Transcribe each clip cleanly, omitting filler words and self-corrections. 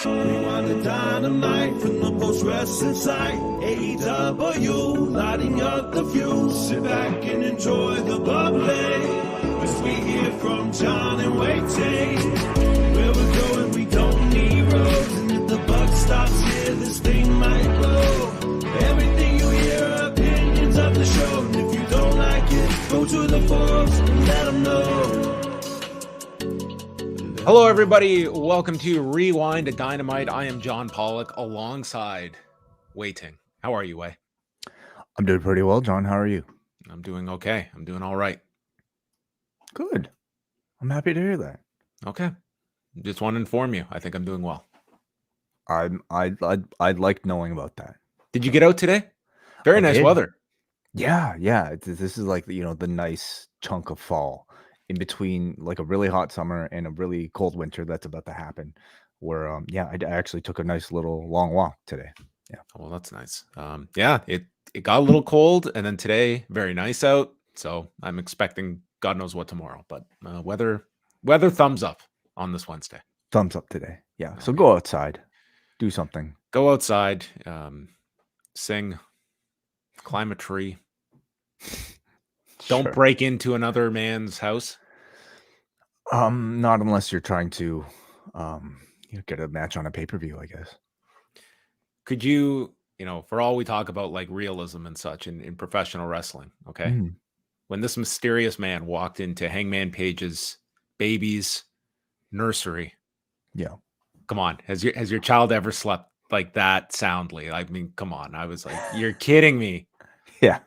Rewind-A-Dynamite from the post-wrestling site. AEW, lighting up the fuse. Sit back and enjoy the bubbly, as we hear from Jon and Wai Ting. Where we're going, we don't need roads, and if the buck stops here, this thing might blow. Everything you hear are opinions of the show, and if you don't like it, go to the forums and let them know. Hello, everybody. Welcome to Rewind-A-Dynamite. I am John Pollock alongside Wai Ting. How are you, Wai? I'm doing pretty well, John. How are you? I'm doing okay. I'm doing all right. Good. I'm happy to hear that. Okay. Just want to inform you. I think I'm doing well. I'd like knowing about that. Did you get out today? Very nice weather. Yeah. This is like the nice chunk of fall in between like a really hot summer and a really cold winter that's about to happen. Where I actually took a nice little long walk today. Yeah. Well, that's nice. It got a little cold, and then today very nice out. So I'm expecting God knows what tomorrow. But weather thumbs up on this Wednesday. Thumbs up today. Yeah. Okay. So go outside, do something. Go outside, sing, climb a tree. Don't break into another man's house. Not unless you're trying to get a match on a pay-per-view, I guess. Could you, for all we talk about like realism and such in professional wrestling, okay? Mm-hmm. When this mysterious man walked into Hangman Page's baby's nursery, yeah, come on, has your child ever slept like that soundly? I mean, come on. I was like, you're kidding me. Yeah.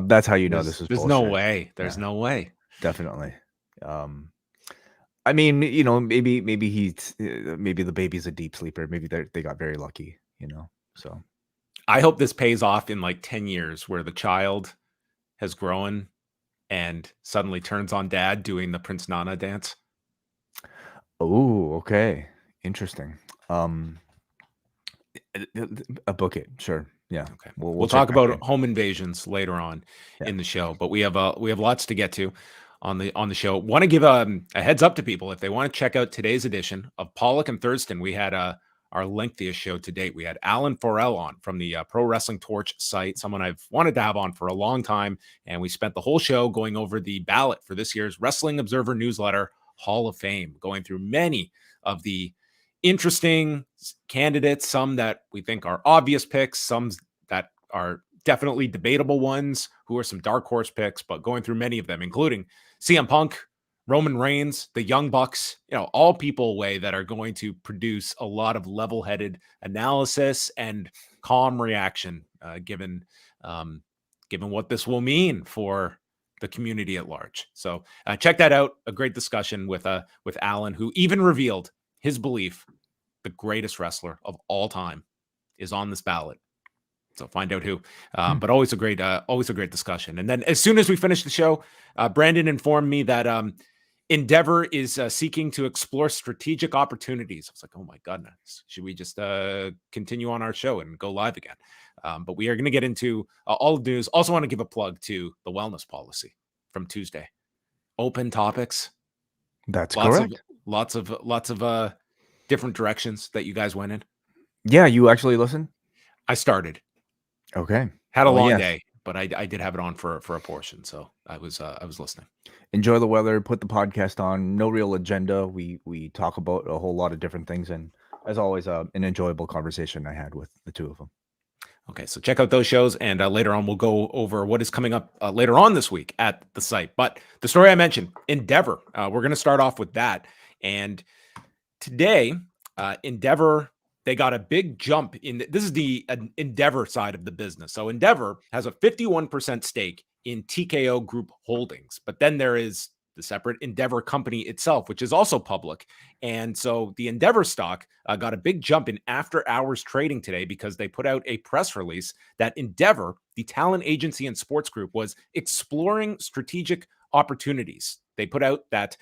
That's how you know this is there's bullshit. no way. There's no way. Definitely. I mean, maybe the baby's a deep sleeper. Maybe they got very lucky, so I hope this pays off in like 10 years where the child has grown and suddenly turns on dad doing the Prince Nana dance. Oh, okay. Interesting. A book it. Sure. Yeah. Okay. We'll talk about home invasions later on in the show, but we have lots to get to on the show. Want to give a heads up to people if they want to check out today's edition of Pollock and Thurston. We had our lengthiest show to date. We had Alan Forel on from the Pro Wrestling Torch site, someone I've wanted to have on for a long time, and we spent the whole show going over the ballot for this year's Wrestling Observer Newsletter Hall of Fame, going through many of the interesting candidates, some that we think are obvious picks, some that are definitely debatable ones, who are some dark horse picks, but going through many of them, including CM Punk, Roman Reigns, the Young Bucks, all people that are going to produce a lot of level-headed analysis and calm reaction, given what this will mean for the community at large. So check that out. A great discussion with Alan, who even revealed his belief the greatest wrestler of all time is on this ballot. So find out who. But always a great discussion. And then as soon as we finish the show, Brandon informed me that Endeavor is seeking to explore strategic opportunities. I was like, oh my goodness, should we just continue on our show and go live again? But we are going to get into all the news. Also want to give a plug to the wellness policy from Tuesday. Open topics. That's correct. Lots of different directions that you guys went in. Yeah, you actually listened? I started. Okay. Had a long day, but I did have it on for a portion, so I was listening. Enjoy the weather. Put the podcast on. No real agenda. We talk about a whole lot of different things, and as always, an enjoyable conversation I had with the two of them. Okay, so check out those shows, and later on we'll go over what is coming up later on this week at the site. But the story I mentioned, Endeavor, we're going to start off with that. And today, Endeavor, they got a big jump in. This is the Endeavor side of the business. So Endeavor has a 51% stake in TKO Group Holdings, but then there is the separate Endeavor company itself, which is also public. And so the Endeavor stock got a big jump in after hours trading today because they put out a press release that Endeavor, the talent agency and sports group, was exploring strategic opportunities. They put out that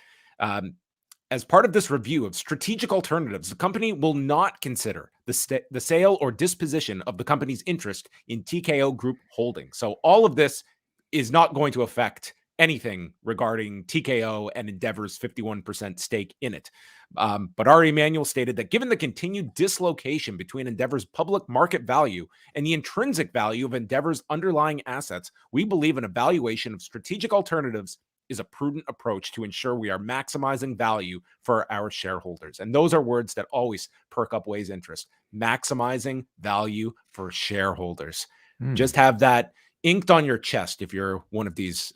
as part of this review of strategic alternatives, the company will not consider the sale or disposition of the company's interest in TKO Group Holdings. So all of this is not going to affect anything regarding TKO and Endeavor's 51% stake in it. But Ari Emanuel stated that given the continued dislocation between Endeavor's public market value and the intrinsic value of Endeavor's underlying assets, we believe an evaluation of strategic alternatives is a prudent approach to ensure we are maximizing value for our shareholders. And those are words that always perk up Wai's interest. Maximizing value for shareholders. Just have that inked on your chest if you're one of these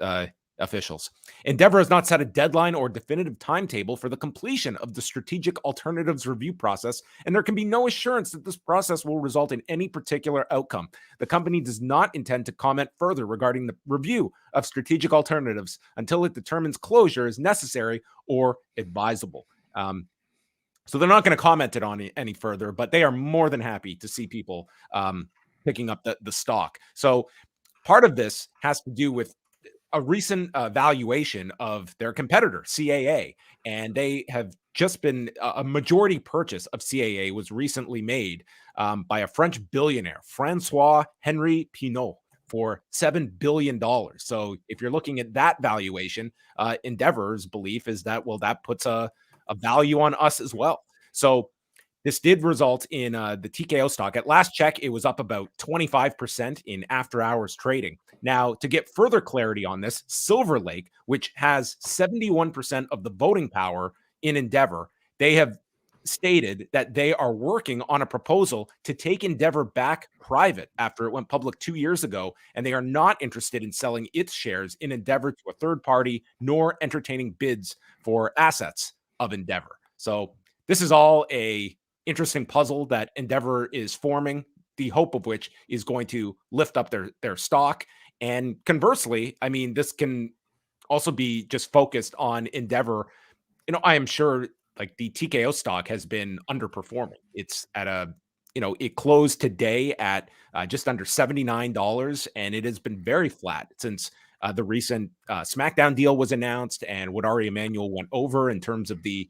officials. Endeavor has not set a deadline or definitive timetable for the completion of the strategic alternatives review process, and there can be no assurance that this process will result in any particular outcome. The company does not intend to comment further regarding the review of strategic alternatives until it determines closure is necessary or advisable. So they're not going to comment it on any further, but they are more than happy to see people picking up the stock. So part of this has to do with a recent valuation of their competitor, CAA, and they have just been a majority purchase of CAA was recently made by a French billionaire, Francois Henri Pinault, for $7 billion. So if you're looking at that valuation, Endeavor's belief is that, well, that puts a value on us as well. So this did result in the TKO stock. At last check, it was up about 25% in after-hours trading. Now, to get further clarity on this, Silver Lake, which has 71% of the voting power in Endeavor, they have stated that they are working on a proposal to take Endeavor back private after it went public 2 years ago, and they are not interested in selling its shares in Endeavor to a third party, nor entertaining bids for assets of Endeavor. So this is all a interesting puzzle that Endeavor is forming, the hope of which is going to lift up their stock. And conversely, I mean, this can also be just focused on Endeavor. You know, I am sure like the TKO stock has been underperforming. It's at it closed today at just under $79, and it has been very flat since the recent SmackDown deal was announced and what Ari Emanuel went over in terms of the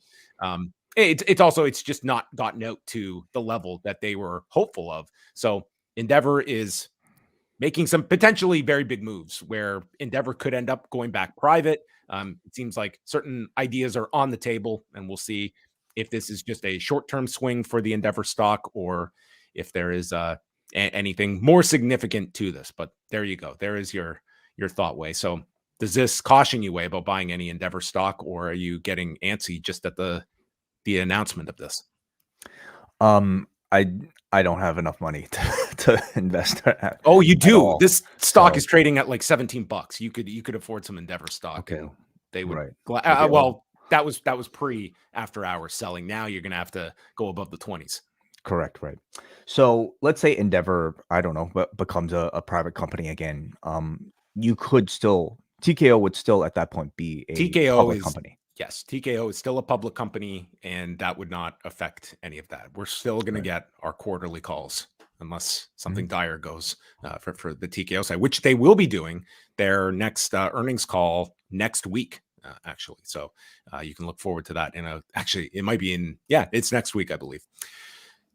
it's just not gotten out to the level that they were hopeful of. So Endeavor is making some potentially very big moves where Endeavor could end up going back private. It seems like certain ideas are on the table, and we'll see if this is just a short-term swing for the Endeavor stock or if there is anything more significant to this. But there you go. There is your thought, Wai. So does this caution you, Wai, about buying any Endeavor stock, or are you getting antsy just at the announcement of this? I don't have enough money to invest. Oh, you do. All. This stock is trading at like $17. You could afford some Endeavor stock. Okay. And they would. Right. Well, that was pre after hours selling. Now you're gonna have to go above the 20s. Correct. Right. So let's say Endeavor, I don't know, but becomes a private company again. You could still TKO would still at that point be a public company. Yes, TKO is still a public company, and that would not affect any of that. We're still going to get our quarterly calls unless something dire goes for the TKO side, which they will be doing their next earnings call next week, actually. So you can look forward to that. Actually, it might be it's next week, I believe.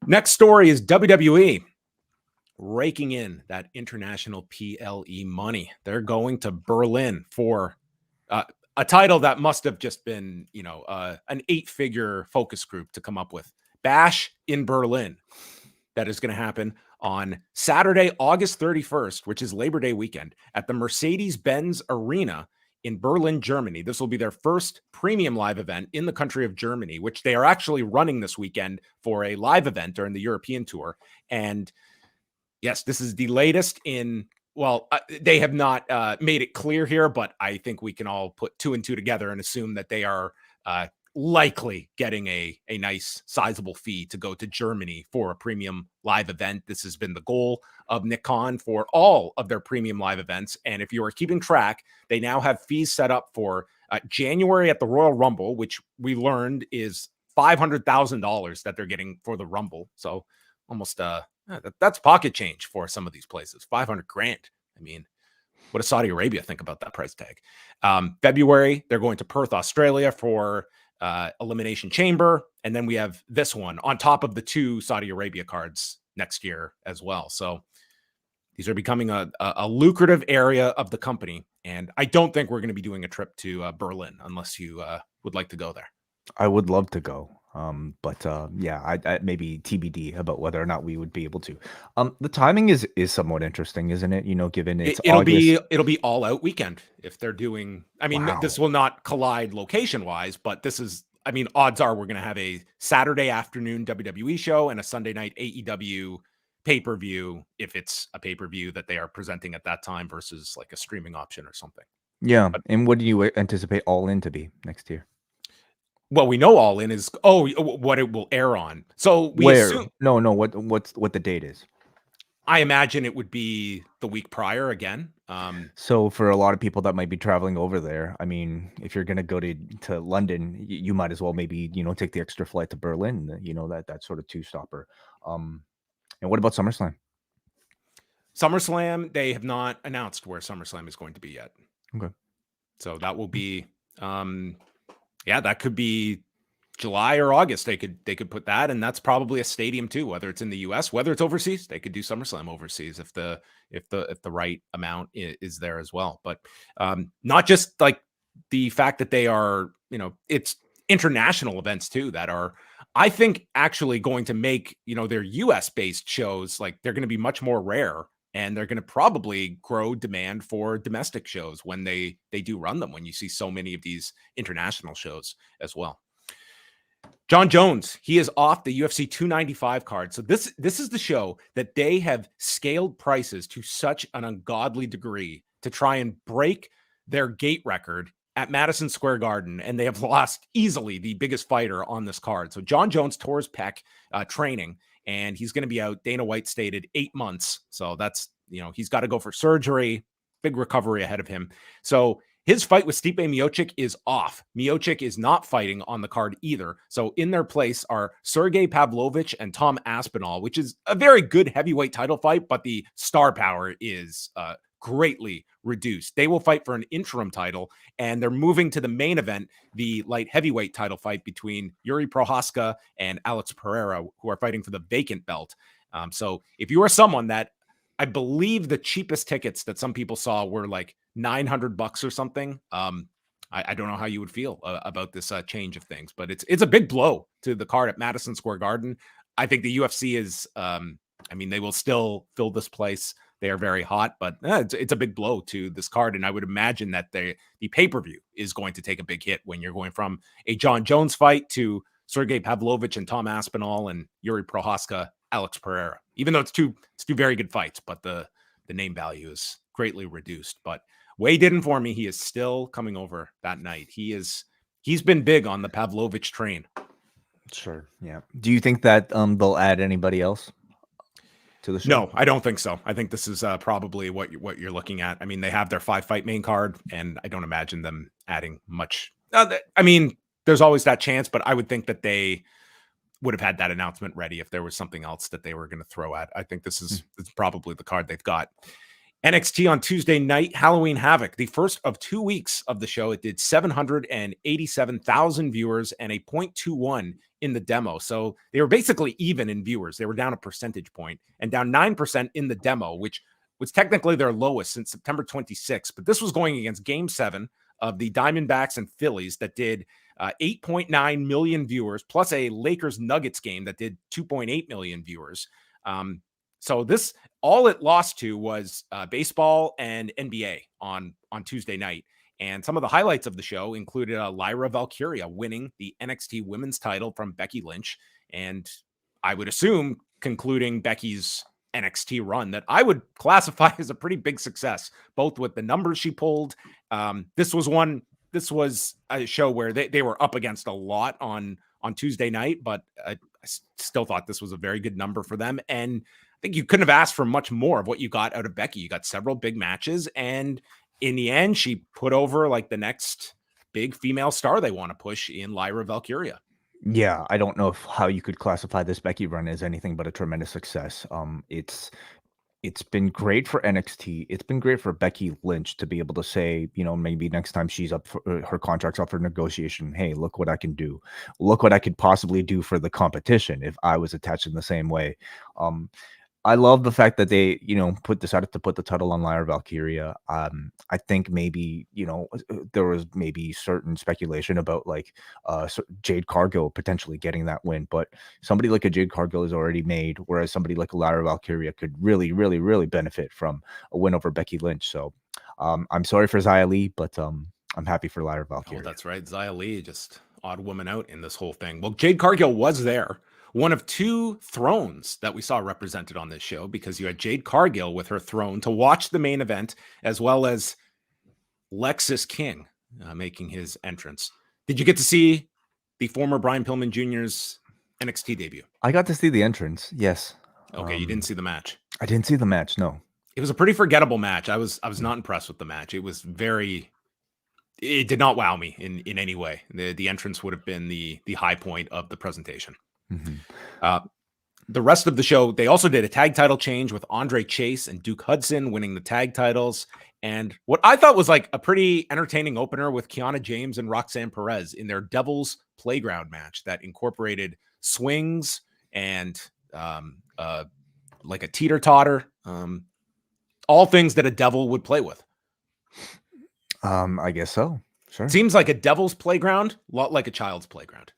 Next story is WWE raking in that international PLE money. They're going to Berlin for a title that must have just been, an 8-figure focus group to come up with. Bash in Berlin. That is going to happen on Saturday, August 31st, which is Labor Day weekend, at the Mercedes-Benz Arena in Berlin, Germany. This will be their first premium live event in the country of Germany, which they are actually running this weekend for a live event during the European tour. And yes, this is the latest in... Well, they have not made it clear here, but I think we can all put 2 and 2 together and assume that they are likely getting a nice sizable fee to go to Germany for a premium live event. This has been the goal of Nick Khan for all of their premium live events. And if you are keeping track, they now have fees set up for January at the Royal Rumble, which we learned is $500,000 that they're getting for the Rumble. So almost that's pocket change for some of these places. $500,000. I mean, what does Saudi Arabia think about that price tag? February, they're going to Perth, Australia for Elimination Chamber. And then we have this one on top of the 2 Saudi Arabia cards next year as well. So These are becoming a lucrative area of the company. And I don't think we're going to be doing a trip to Berlin unless you would like to go there. I would love to go. But yeah, I maybe TBD about whether or not we would be able to. The timing is somewhat interesting, isn't it? You know, given it's August. It'll be all out weekend if they're doing. I mean, this will not collide location wise, but this is. I mean, odds are we're going to have a Saturday afternoon WWE show and a Sunday night AEW pay-per-view if it's a pay-per-view that they are presenting at that time versus like a streaming option or something. Yeah, and what do you anticipate All In to be next year? Well, we know All In is what it will air on. So we assume what the date is. I imagine it would be the week prior again. So for a lot of people that might be traveling over there, I mean, if you're gonna go to London, you might as well maybe take the extra flight to Berlin. That sort of two-stopper. And what about SummerSlam? SummerSlam, they have not announced where SummerSlam is going to be yet. Okay, so that will be. Yeah, that could be July or August. They could put that, and that's probably a stadium too. Whether it's in the U.S., whether it's overseas, they could do SummerSlam overseas if the right amount is there as well. But not just like the fact that they are, it's international events too that are, I think, actually going to make their U.S. based shows like they're going to be much more rare. And they're going to probably grow demand for domestic shows when they do run them, when you see so many of these international shows as well. Jon Jones, he is off the UFC 295 card. So this is the show that they have scaled prices to such an ungodly degree to try and break their gate record at Madison Square Garden. And they have lost easily the biggest fighter on this card. So Jon Jones tore his pec training. And he's going to be out, Dana White stated, 8 months. So that's, he's got to go for surgery, big recovery ahead of him. So his fight with Stipe Miocic is off. Miocic is not fighting on the card either. So in their place are Sergey Pavlovich and Tom Aspinall, which is a very good heavyweight title fight, but the star power is greatly reduced. They will fight for an interim title, and they're moving to the main event, the light heavyweight title fight between Yuri Prohaska and Alex Pereira, who are fighting for the vacant belt. So if you are someone that, I believe the cheapest tickets that some people saw were like $900 or something. I don't know how you would feel about this change of things, but it's a big blow to the card at Madison Square Garden. I think the UFC is, they will still fill this place. They are very hot, but it's a big blow to this card. And I would imagine that the pay-per-view is going to take a big hit when you're going from a Jon Jones fight to Sergey Pavlovich and Tom Aspinall and Yuri Prohaska, Alex Pereira, even though it's two very good fights, but the name value is greatly reduced. But Wai did inform me he is still coming over that night. He's been big on the Pavlovich train. Sure. Yeah. Do you think that they'll add anybody else to the show? No, I don't think so. I think this is probably what you're looking at. I mean, they have their 5-fight main card, and I don't imagine them adding much. There's always that chance, but I would think that they would have had that announcement ready if there was something else that they were going to throw at. I think this is probably the card they've got. NXT on Tuesday night, Halloween Havoc, the first of 2 weeks of the show. It did 787,000 viewers and a 0.21 in the demo. So they were basically even in viewers. They were down a percentage point and down 9% in the demo, which was technically their lowest since September 26th. But this was going against Game 7 of the Diamondbacks and Phillies that did 8.9 million viewers, plus a Lakers Nuggets game that did 2.8 million viewers. So this, all it lost to was baseball and NBA on Tuesday night. And some of the highlights of the show included Lyra Valkyria winning the NXT women's title from Becky Lynch. And I would assume concluding Becky's NXT run that I would classify as a pretty big success, both with the numbers she pulled. This was a show where they were up against a lot on Tuesday night, but I still thought this was a very good number for them. And I think you couldn't have asked for much more of what you got out of Becky. You got several big matches, and in the end, she put over like the next big female star they want to push in Lyra Valkyria. Yeah, I don't know how you could classify this Becky run as anything but a tremendous success. It's been great for NXT. It's been great for Becky Lynch to be able to say, maybe next time she's up for her contract's up for negotiation, hey, look what I can do. Look what I could possibly do for the competition if I was attached in the same way. I love the fact that they, decided to put the title on Lyra Valkyria. I think maybe, there was maybe certain speculation about like Jade Cargill potentially getting that win, but somebody like a Jade Cargill is already made, whereas somebody like a Lyra Valkyria could really, really, really benefit from a win over Becky Lynch. So I'm sorry for Xia Li, but I'm happy for Lyra Valkyria. Oh, that's right. Xia Li, just odd woman out in this whole thing. Well, Jade Cargill was there. One of two thrones that we saw represented on this show, because you had Jade Cargill with her throne to watch the main event, as well as Lexis King making his entrance. Did you get to see the former Brian Pillman Jr.'s NXT debut? I got to see the entrance. Yes. Okay, you didn't see the match. I didn't see the match. No. It was a pretty forgettable match. I was not impressed with the match. It was it did not wow me in any way. The entrance would have been the high point of the presentation. Mm-hmm. The rest of the show, they also did a tag title change with Andre Chase and Duke Hudson winning the tag titles. And what I thought was like a pretty entertaining opener with Kiana James and Roxanne Perez in their Devil's Playground match that incorporated swings and like a teeter-totter, all things that a devil would play with. I guess so. Sure. Seems like a devil's playground, a lot like a child's playground.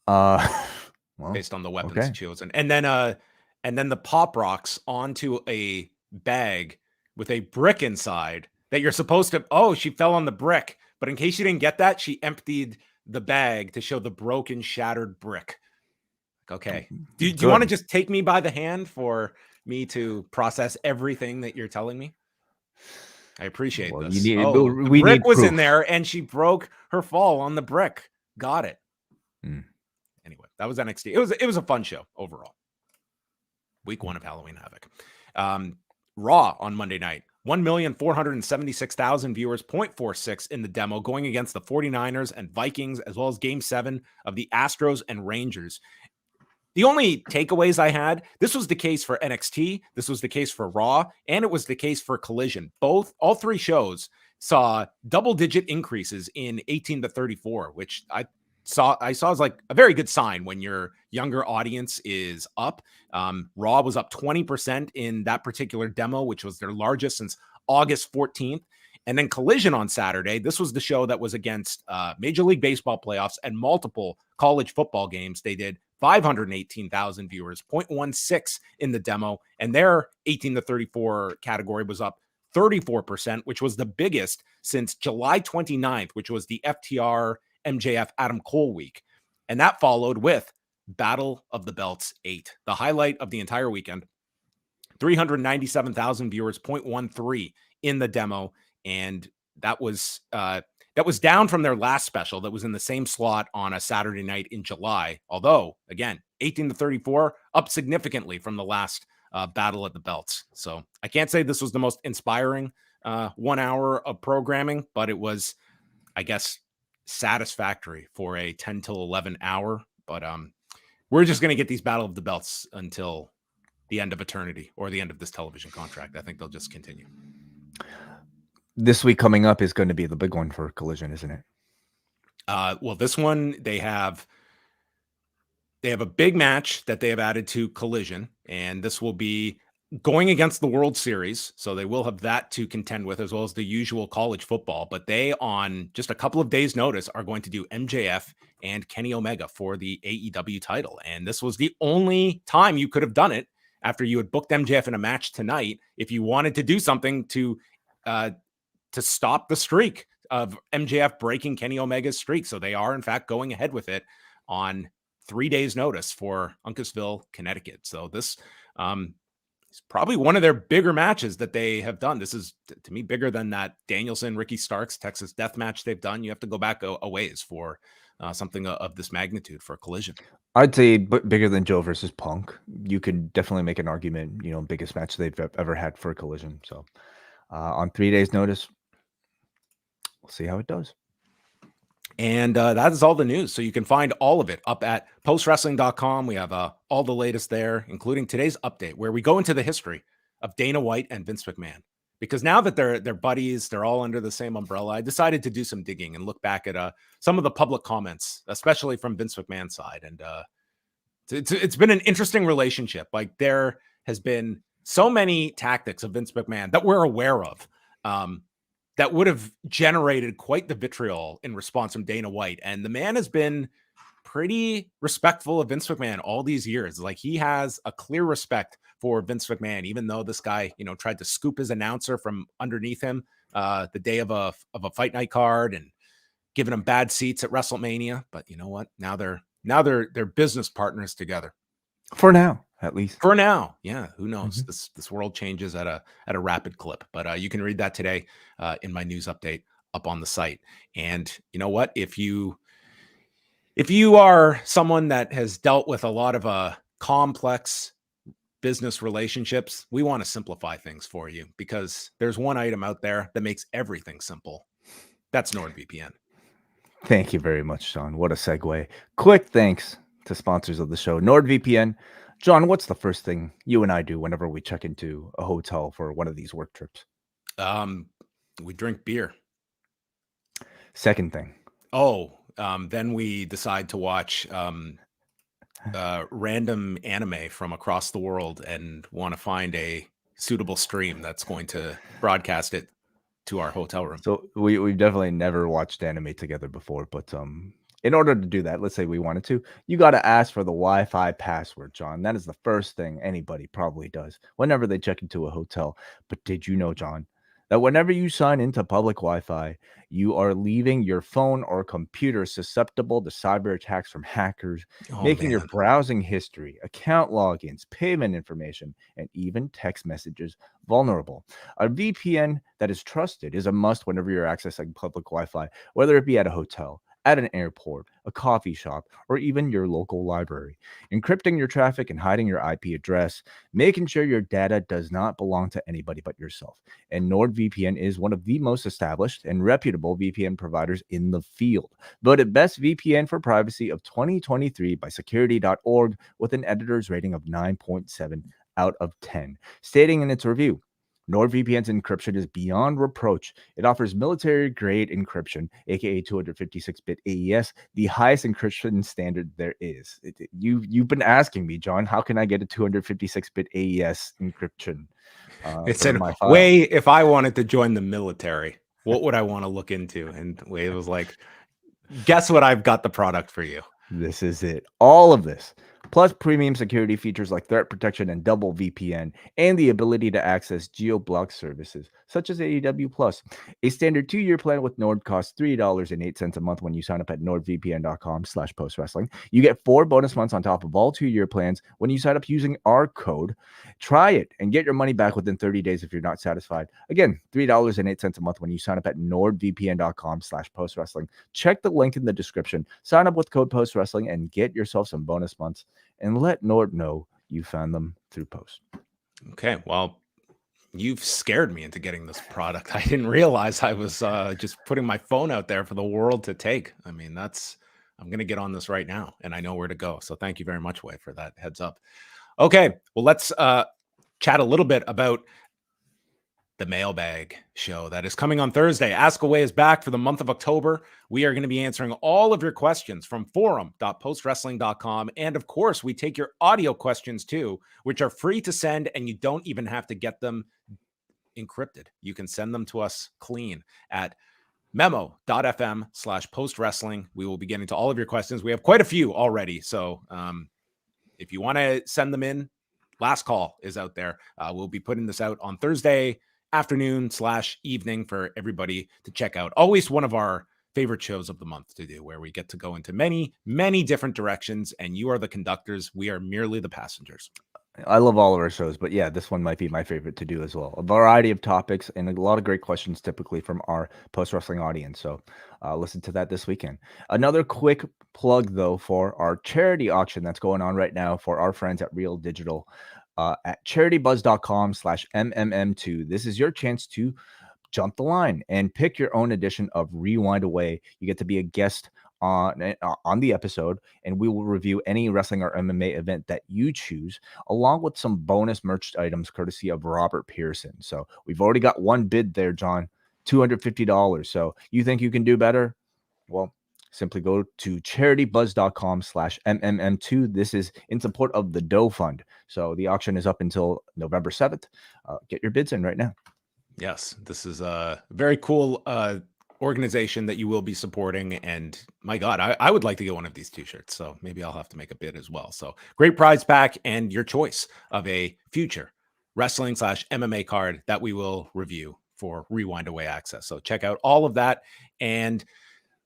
Well, based on the weapons chosen. And then the pop rocks onto a bag with a brick inside that you're supposed to, she fell on the brick. But in case you didn't get that, she emptied the bag to show the broken, shattered brick. Okay. Do you want to just take me by the hand for me to process everything that you're telling me? I appreciate this. The brick was in there and she broke her fall on the brick. Got it. Anyway, that was NXT. It was a fun show overall. Week 1 of Halloween Havoc. Raw on Monday night. 1,476,000 viewers, 0.46 in the demo, going against the 49ers and Vikings, as well as Game 7 of the Astros and Rangers. The only takeaways I had, this was the case for NXT, this was the case for Raw, and it was the case for Collision. All three shows saw double-digit increases in 18 to 34, which I saw as like a very good sign when your younger audience is up. Raw was up 20% in that particular demo, which was their largest since August 14th. And then Collision on Saturday, this was the show that was against Major League Baseball playoffs and multiple college football games. They did 518,000 viewers, 0.16 in the demo, and their 18 to 34 category was up 34%, which was the biggest since July 29th, which was the FTR MJF Adam Cole week. And that followed with Battle of the Belts 8, the highlight of the entire weekend. 397,000 viewers, 0.13 in the demo. And that was down from their last special that was in the same slot on a Saturday night in July. Although, again, 18 to 34, up significantly from the last Battle of the Belts. So I can't say this was the most inspiring 1 hour of programming, but it was, I guess, satisfactory for a 10 till 11 hour. But we're just going to get these Battle of the Belts until the end of eternity or the end of this television contract. I think they'll just continue. This week coming up is going to be the big one for Collision, isn't it? Well, this one, they have a big match that they have added to Collision, and this will be going against the World Series. So they will have that to contend with, as well as the usual college football. But they, on just a couple of days' notice, are going to do MJF and Kenny Omega for the AEW title. And this was the only time you could have done it after you had booked MJF in a match tonight, if you wanted to do something to stop the streak of MJF breaking Kenny Omega's streak. So they are, in fact, going ahead with it on 3 days' notice for Uncasville, Connecticut. So this is probably one of their bigger matches that they have done. This is, to me, bigger than that Danielson, Ricky Starks, Texas Death match they've done. You have to go back a ways for something of this magnitude for Collision. I'd say bigger than Joe versus Punk. You could definitely make an argument, biggest match they've ever had for Collision. So on 3 days' notice, we'll see how it does. And that is all the news. So you can find all of it up at postwrestling.com. We have all the latest there, including today's update, where we go into the history of Dana White and Vince McMahon. Because now that they're buddies, they're all under the same umbrella, I decided to do some digging and look back at some of the public comments, especially from Vince McMahon's side. And it's been an interesting relationship. Like, they're has been so many tactics of Vince McMahon that we're aware of that would have generated quite the vitriol in response from Dana White. And the man has been pretty respectful of Vince McMahon all these years. Like, he has a clear respect for Vince McMahon, even though this guy, tried to scoop his announcer from underneath him the day of a fight night card and giving him bad seats at WrestleMania. But you know what? Now they're business partners together. For now, at least. For now. Yeah. Who knows? This world changes at a rapid clip, but you can read that today in my news update up on the site. And you know what? If you are someone that has dealt with a lot of complex business relationships, we want to simplify things for you, because there's one item out there that makes everything simple. That's NordVPN. Thank you very much, John. What a segue. Quick thanks to sponsors of the show, NordVPN. John, what's the first thing you and I do whenever we check into a hotel for one of these work trips? We drink beer. Second thing. Then we decide to watch random anime from across the world and want to find a suitable stream that's going to broadcast it to our hotel room. So we've definitely never watched anime together before, but in order to do that, let's say we wanted to, you got to ask for the Wi-Fi password, John. That is the first thing anybody probably does whenever they check into a hotel. But did you know, John, that whenever you sign into public Wi-Fi, you are leaving your phone or computer susceptible to cyber attacks from hackers, making your browsing history, account logins, payment information, and even text messages vulnerable. A VPN that is trusted is a must whenever you're accessing public Wi-Fi, whether it be at a hotel, at an airport, a coffee shop, or even your local library. Encrypting your traffic and hiding your IP address, making sure your data does not belong to anybody but yourself. And NordVPN is one of the most established and reputable VPN providers in the field. Voted Best VPN for Privacy of 2023 by security.org with an editor's rating of 9.7 out of 10, stating in its review, NordVPN's encryption is beyond reproach. It offers military-grade encryption, aka 256-bit AES, the highest encryption standard there is. You've been asking me, John, how can I get a 256-bit AES encryption? It's in my way. If I wanted to join the military, what would I want to look into? And Wade was like, guess what? I've got the product for you. This is it. All of this, plus premium security features like threat protection and double VPN, and the ability to access geo-block services such as AEW Plus. A standard 2-year plan with Nord costs $3.08 a month when you sign up at nordvpn.com/postwrestling. You get 4 bonus months on top of all 2-year plans when you sign up using our code. Try it and get your money back within 30 days if you're not satisfied. Again, $3.08 a month when you sign up at nordvpn.com/postwrestling. Check the link in the description. Sign up with code postwrestling and get yourself some bonus months. And let Nord know you found them through post. Okay, well, you've scared me into getting this product. I didn't realize I was just putting my phone out there for the world to take. I mean, I'm going to get on this right now, and I know where to go. So thank you very much, Wai, for that heads up. Okay, well, let's chat a little bit about the mailbag show that is coming on Thursday. Ask Away is back for the month of October. We are going to be answering all of your questions from forum.postwrestling.com. And of course, we take your audio questions too, which are free to send, and you don't even have to get them encrypted. You can send them to us clean at memo.fm/postwrestling. We will be getting to all of your questions. We have quite a few already. So if you want to send them in, last call is out there. We'll be putting this out on Thursday afternoon/evening for everybody to check out. Always one of our favorite shows of the month to do, where we get to go into many, many different directions, and you are the conductors. We are merely the passengers. I love all of our shows, but yeah, this one might be my favorite to do as well. A variety of topics and a lot of great questions typically from our post-wrestling audience. So listen to that this weekend. Another quick plug, though, for our charity auction that's going on right now for our friends at Real Digital. At charitybuzz.com/MMM2. This is your chance to jump the line and pick your own edition of Rewind-A-Way. You get to be a guest on the episode, and we will review any wrestling or MMA event that you choose, along with some bonus merch items courtesy of Robert Pearson. So we've already got one bid there, John, $250. So you think you can do better? Well, simply go to CharityBuzz.com/MMM2. This is in support of the Doe Fund. So the auction is up until November 7th. Get your bids in right now. Yes, this is a very cool organization that you will be supporting. And my God, I would like to get one of these t-shirts. So maybe I'll have to make a bid as well. So great prize pack and your choice of a future wrestling/MMA card that we will review for Rewind Away access. So check out all of that. And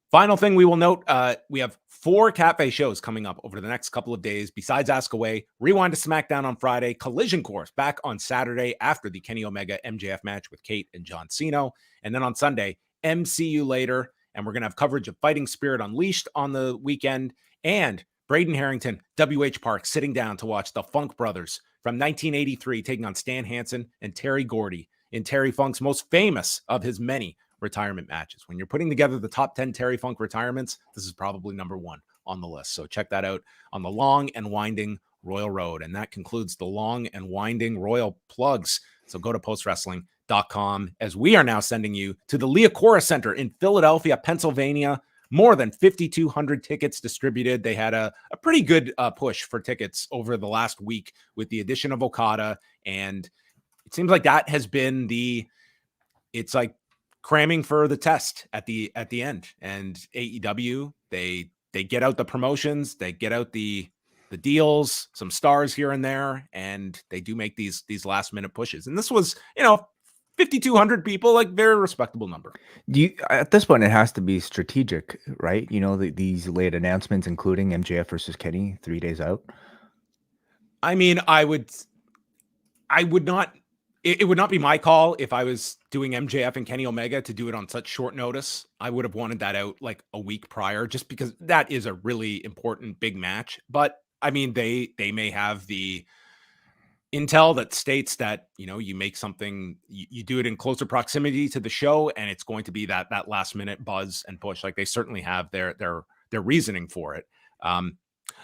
final thing we will note, we have 4 Cafe shows coming up over the next couple of days. Besides Ask Away, Rewind to SmackDown on Friday, Collision Course back on Saturday after the Kenny Omega MJF match with Kate and John Cena. And then on Sunday, MCU later. And we're going to have coverage of Fighting Spirit Unleashed on the weekend. And Braden Harrington, WH Park, sitting down to watch the Funk Brothers from 1983 taking on Stan Hansen and Terry Gordy in Terry Funk's most famous of his many retirement matches. When you're putting together the top 10 Terry Funk retirements, this is probably number 1 on the list. So check that out on the long and winding Royal Road. And that concludes the long and winding Royal plugs. So go to postwrestling.com as we are now sending you to the Liacouras Center in Philadelphia, Pennsylvania. More than 5,200 tickets distributed. They had a pretty good push for tickets over the last week with the addition of Okada. And it seems like that has been it's like cramming for the test at the end. And AEW, they get out the promotions, they get out the deals, some stars here and there, and they do make these last minute pushes. And this was, 5,200 people, like very respectable number. At this point, it has to be strategic, right? These late announcements, including MJF versus Kenny 3 days out. I mean, I would not. It would not be my call if I was doing MJF and Kenny Omega to do it on such short notice. I would have wanted that out like a week prior, just because that is a really important big match. But I mean, they may have the intel that states that, you make something, you do it in closer proximity to the show, and it's going to be that last minute buzz and push. Like they certainly have their reasoning for it.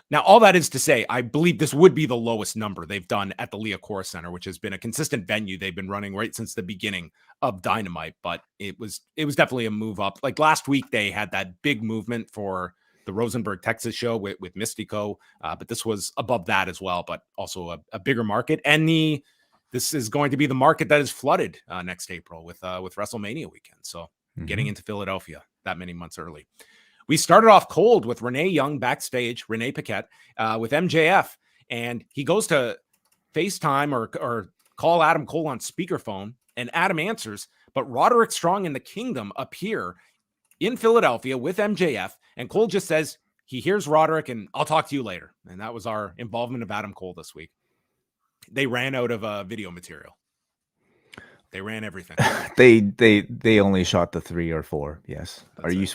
Now, all that is to say, I believe this would be the lowest number they've done at the Liacouras Center, which has been a consistent venue they've been running right since the beginning of Dynamite. But it was definitely a move up. Like last week, they had that big movement for the Rosenberg, Texas show with Mystico, but this was above that as well, but also a bigger market. And this is going to be the market that is flooded next April with WrestleMania weekend. So getting into Philadelphia that many months early. We started off cold with Renee Young backstage, Renee Paquette, with MJF, and he goes to FaceTime or call Adam Cole on speakerphone, and Adam answers, but Roderick Strong and the Kingdom appear in Philadelphia with MJF, and Cole just says he hears Roderick and I'll talk to you later. And that was our involvement of Adam Cole this week. They ran out of video material. They ran everything. They only shot the 3 or 4. Yes.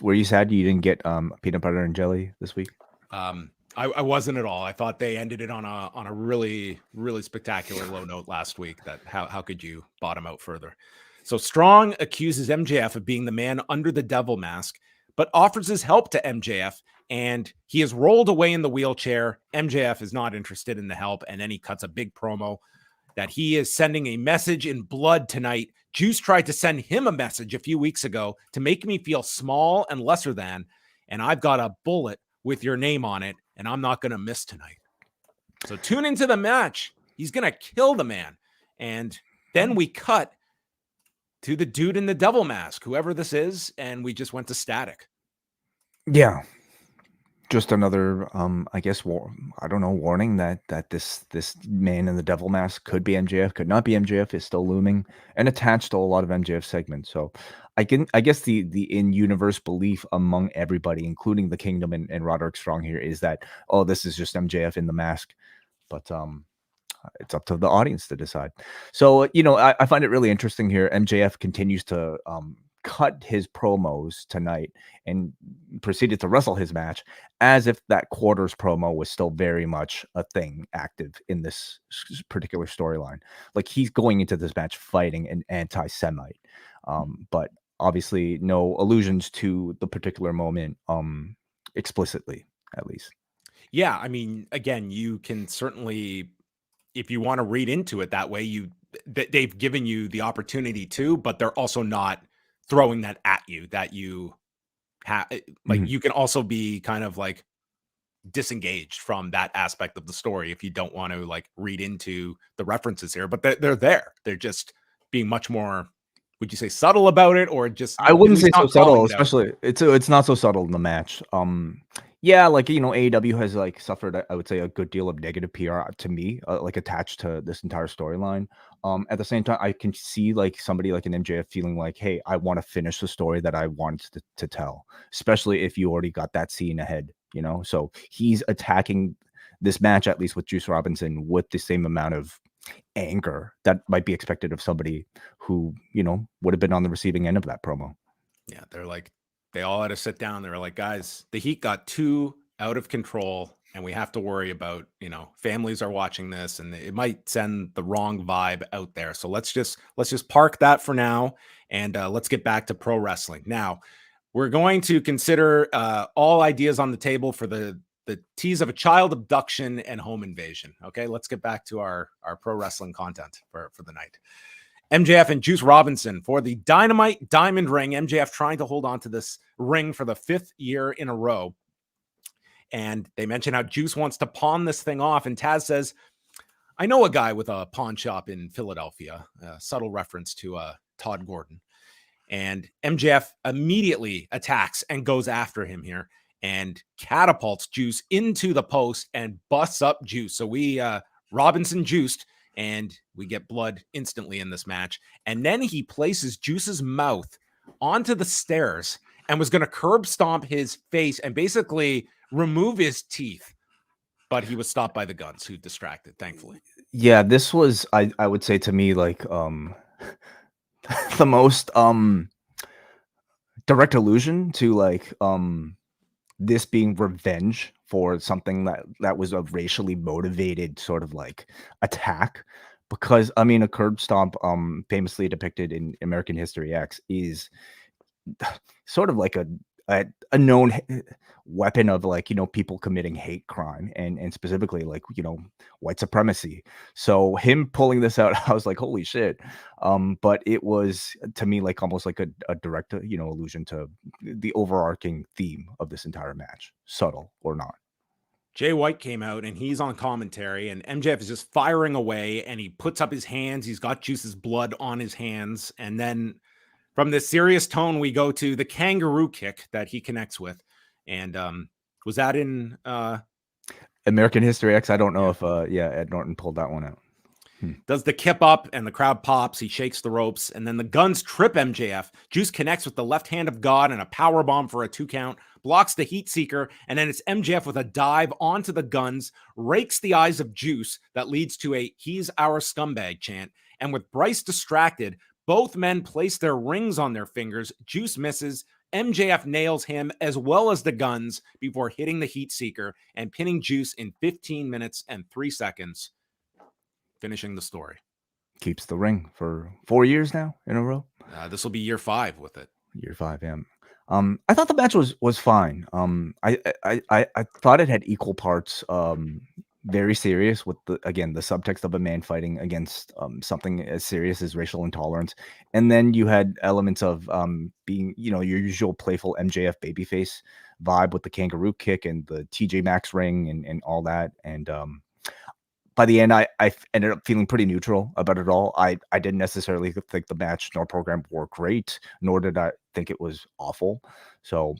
Were you sad you didn't get peanut butter and jelly this week? I wasn't at all. I thought they ended it on a really, really spectacular low note last week. That how could you bottom out further? So Strong accuses MJF of being the man under the devil mask, but offers his help to MJF, and he is rolled away in the wheelchair. MJF is not interested in the help, and then he cuts a big promo that he is sending a message in blood tonight. Juice tried to send him a message a few weeks ago to make me feel small and lesser than, and I've got a bullet with your name on it, and I'm not going to miss tonight. So tune into the match. He's going to kill the man. And then we cut to the dude in the devil mask, whoever this is, and we just went to static. Yeah. Just another, I guess, warning that this man in the devil mask could be MJF, could not be MJF, is still looming and attached to a lot of MJF segments. So I guess the in-universe belief among everybody, including the Kingdom and Roderick Strong here, is that, oh, this is just MJF in the mask. But it's up to the audience to decide. So, I find it really interesting here. MJF continues to cut his promos tonight and proceeded to wrestle his match as if that quarters promo was still very much a thing active in this particular storyline. Like he's going into this match fighting an anti-Semite, but obviously no allusions to the particular moment explicitly, at least. Yeah, I mean, again, you can certainly, if you want to read into it that way, they've given you the opportunity to, but they're also not throwing that at you, that you like you can also be kind of like disengaged from that aspect of the story if you don't want to like read into the references here, but they're there. They're just being much more, would you say, subtle about it, or just I at wouldn't least say so not calling subtle, it out? especially it's not so subtle in the match. Yeah, like, AEW has like suffered, I would say, a good deal of negative PR to me, like attached to this entire storyline. At the same time, I can see like somebody like an MJF feeling like, hey, I want to finish the story that I wanted to tell, especially if you already got that scene ahead, So he's attacking this match, at least with Juice Robinson, with the same amount of anger that might be expected of somebody who, would have been on the receiving end of that promo. Yeah, they all had to sit down. They were like, guys, the heat got too out of control, and we have to worry about, families are watching this, and it might send the wrong vibe out there. So let's just park that for now, and let's get back to pro wrestling. Now, we're going to consider all ideas on the table for the tease of a child abduction and home invasion. Okay, let's get back to our pro wrestling content for the night. MJF and Juice Robinson for the Dynamite Diamond Ring. MJF trying to hold on to this ring for the 5th year in a row. And they mention how Juice wants to pawn this thing off. And Taz says, I know a guy with a pawn shop in Philadelphia. A subtle reference to Todd Gordon. And MJF immediately attacks and goes after him here and catapults Juice into the post and busts up Juice. So we Robinson juiced, and we get blood instantly in this match. And then he places Juice's mouth onto the stairs and was going to curb stomp his face and basically remove his teeth. But he was stopped by the Guns, who distracted, thankfully. Yeah, this was, I would say, to me, like the most direct allusion to like this being revenge for something that was a racially motivated sort of like attack. Because I mean, a curb stomp, famously depicted in American History X, is sort of like a known weapon of like, people committing hate crime and specifically like, white supremacy. So him pulling this out, I was like, holy shit. But it was to me like almost like a direct, allusion to the overarching theme of this entire match, subtle or not. Jay White came out and he's on commentary, and MJF is just firing away, and he puts up his hands. He's got Juice's blood on his hands. And then from this serious tone, we go to the kangaroo kick that he connects with. And was that in American History X? I don't know if Ed Norton pulled that one out. Does the kip up, and the crowd pops. He shakes the ropes, and then the Guns trip MJF. Juice connects with the left hand of God and a power bomb for a 2 count, blocks the heat seeker, and then it's MJF with a dive onto the Guns, rakes the eyes of Juice that leads to a "He's our scumbag" chant. And with Bryce distracted, both men place their rings on their fingers. Juice misses. MJF nails him as well as the Guns before hitting the heat seeker and pinning Juice in 15 minutes and 3 seconds. Finishing the story. Keeps the ring for 4 years now in a row. This will be year 5 with it. Year 5, yeah. I thought the match was fine. I thought it had equal parts very serious with the subtext of a man fighting against something as serious as racial intolerance, and then you had elements of being your usual playful MJF babyface vibe with the kangaroo kick and the TJ Maxx ring and all that. And by the end, I ended up feeling pretty neutral about it all. I didn't necessarily think the match nor program were great, nor did I think it was awful. So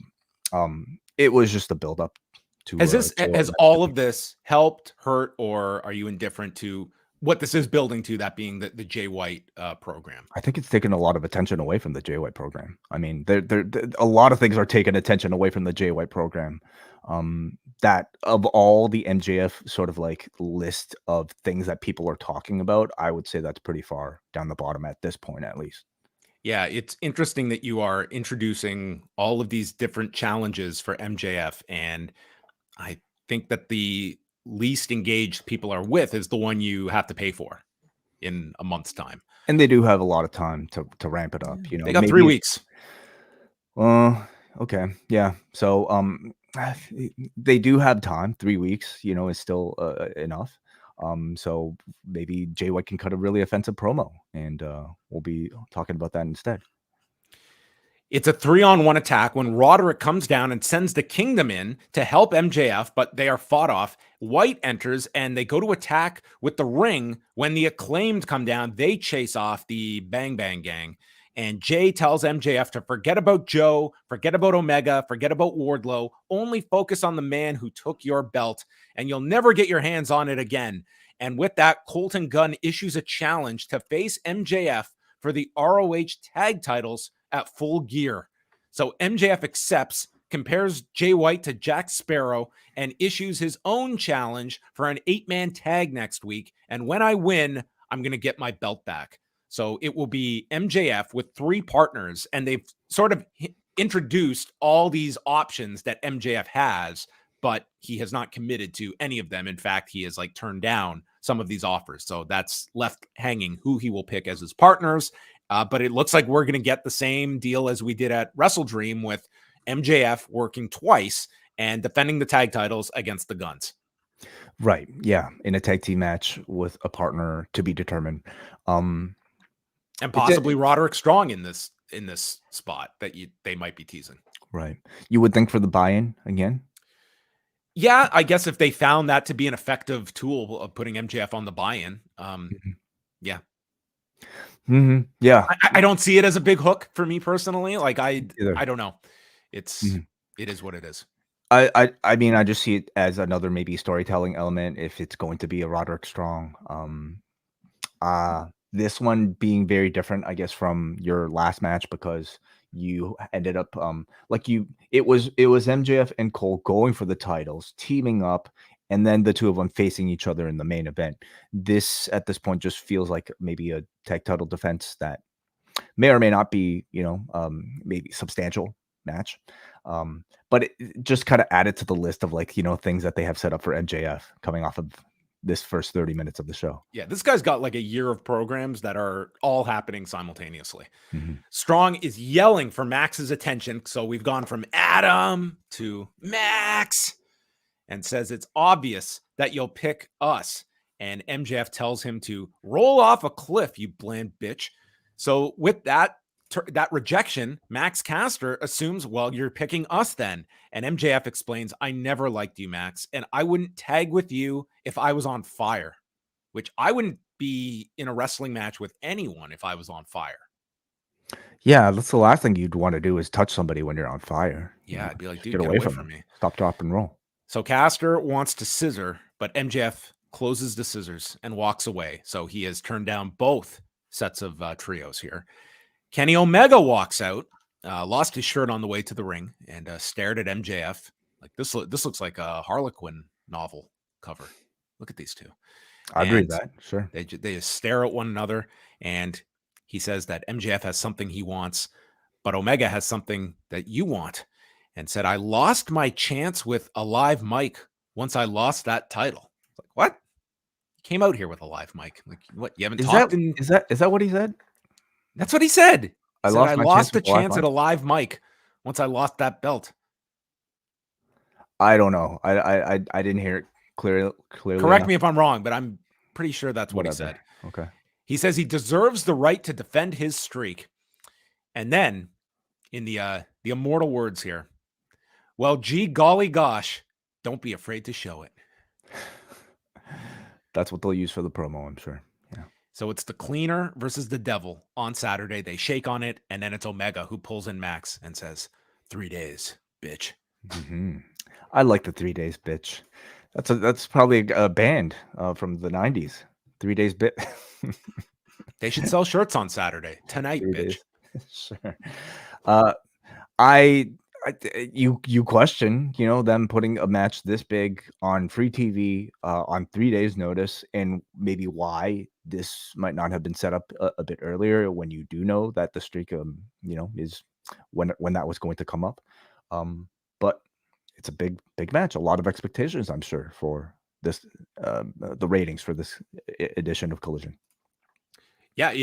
it was just a build up to. Has all of this helped, hurt, or are you indifferent to what this is building to, that being the Jay White program? I think it's taken a lot of attention away from the Jay White program. I mean, a lot of things are taking attention away from the Jay White program. That of all the MJF sort of like list of things that people are talking about, I would say that's pretty far down the bottom at this point, at least. Yeah, it's interesting that you are introducing all of these different challenges for MJF, and I think that the least engaged people are with is the one you have to pay for in a month's time. And they do have a lot of time to ramp it up. They got 3 weeks. Okay, yeah. So they do have time. 3 weeks, is still enough. So maybe Jay White can cut a really offensive promo, and we'll be talking about that instead. It's a 3-on-1 attack when Roderick comes down and sends the Kingdom in to help MJF, but they are fought off. White enters and they go to attack with the ring. When the Acclaimed come down, they chase off the Bang Bang Gang. And Jay tells MJF to forget about Joe, forget about Omega, forget about Wardlow, only focus on the man who took your belt, and you'll never get your hands on it again. And with that, Colton Gunn issues a challenge to face MJF for the ROH tag titles at Full Gear. So MJF accepts, compares Jay White to Jack Sparrow, and issues his own challenge for an 8-man tag next week. And when I win, I'm going to get my belt back. So it will be MJF with 3 partners, and they've sort of introduced all these options that MJF has, but he has not committed to any of them. In fact, he has like turned down some of these offers. So that's left hanging who he will pick as his partners. But it looks like we're going to get the same deal as we did at Wrestle Dream, with MJF working twice and defending the tag titles against the Guns. Right. Yeah. In a tag team match with a partner to be determined. And possibly Roderick Strong in this spot that they might be teasing. Right. You would think for the buy-in again? Yeah, I guess if they found that to be an effective tool of putting MJF on the buy-in. Yeah. Mm-hmm. Yeah. I don't see it as a big hook for me personally. Like I don't know. It is what it is. I mean, I just see it as another maybe storytelling element if it's going to be a Roderick Strong. This one being very different, I guess, from your last match, because you ended up it was MJF and Cole going for the titles, teaming up, and then the two of them facing each other in the main event. This at this point just feels like maybe a tag title defense that may or may not be, maybe substantial match. But it just kind of added to the list of things that they have set up for MJF coming off of this first 30 minutes of the show. Yeah, this guy's got like a year of programs that are all happening simultaneously. Mm-hmm. Strong is yelling for Max's attention. So we've gone from Adam to Max, and says it's obvious that you'll pick us. And MJF tells him to roll off a cliff, you bland bitch. So with that rejection, Max Caster assumes, well, you're picking us then. And MJF explains, I never liked you, Max, and I wouldn't tag with you if I was on fire, which I wouldn't be in a wrestling match with anyone if I was on fire. Yeah, that's the last thing you'd want to do is touch somebody when you're on fire. Yeah, I'd be like, dude, get away from me. Stop, drop, and roll. So Caster wants to scissor, but MJF closes the scissors and walks away. So he has turned down both sets of trios here. Kenny Omega walks out, lost his shirt on the way to the ring, and stared at MJF. Like this looks like a Harlequin novel cover. Look at these two. I agree with that. Sure. They just stare at one another, and he says that MJF has something he wants, but Omega has something that you want, and said, I lost my chance with a live mic once I lost that title. Like, what? He came out here with a live mic. Like, what? You haven't talked? Is that what he said? That's what he said. I lost the chance at a live mic once I lost that belt. I don't know. I didn't hear it clearly. Correct me if I'm wrong, but I'm pretty sure that's what he said. Okay. He says he deserves the right to defend his streak. And then in the immortal words here, well, gee, golly gosh, don't be afraid to show it. That's what they'll use for the promo, I'm sure. Yeah. So it's the Cleaner versus the Devil on Saturday. They shake on it, and then it's Omega who pulls in Max and says, 3 days, bitch. Mm-hmm. I like the 3 days, bitch. That's probably a band from the 90s. 3 days, bit. They should sell shirts on Saturday. Tonight, bitch. Sure. You question, them putting a match this big on free TV on 3 days notice, and maybe why this might not have been set up a bit earlier when you do know that the streak, is when that was going to come up. But it's a big match, a lot of expectations, I'm sure, for this, the ratings for this edition of Collision. Yeah,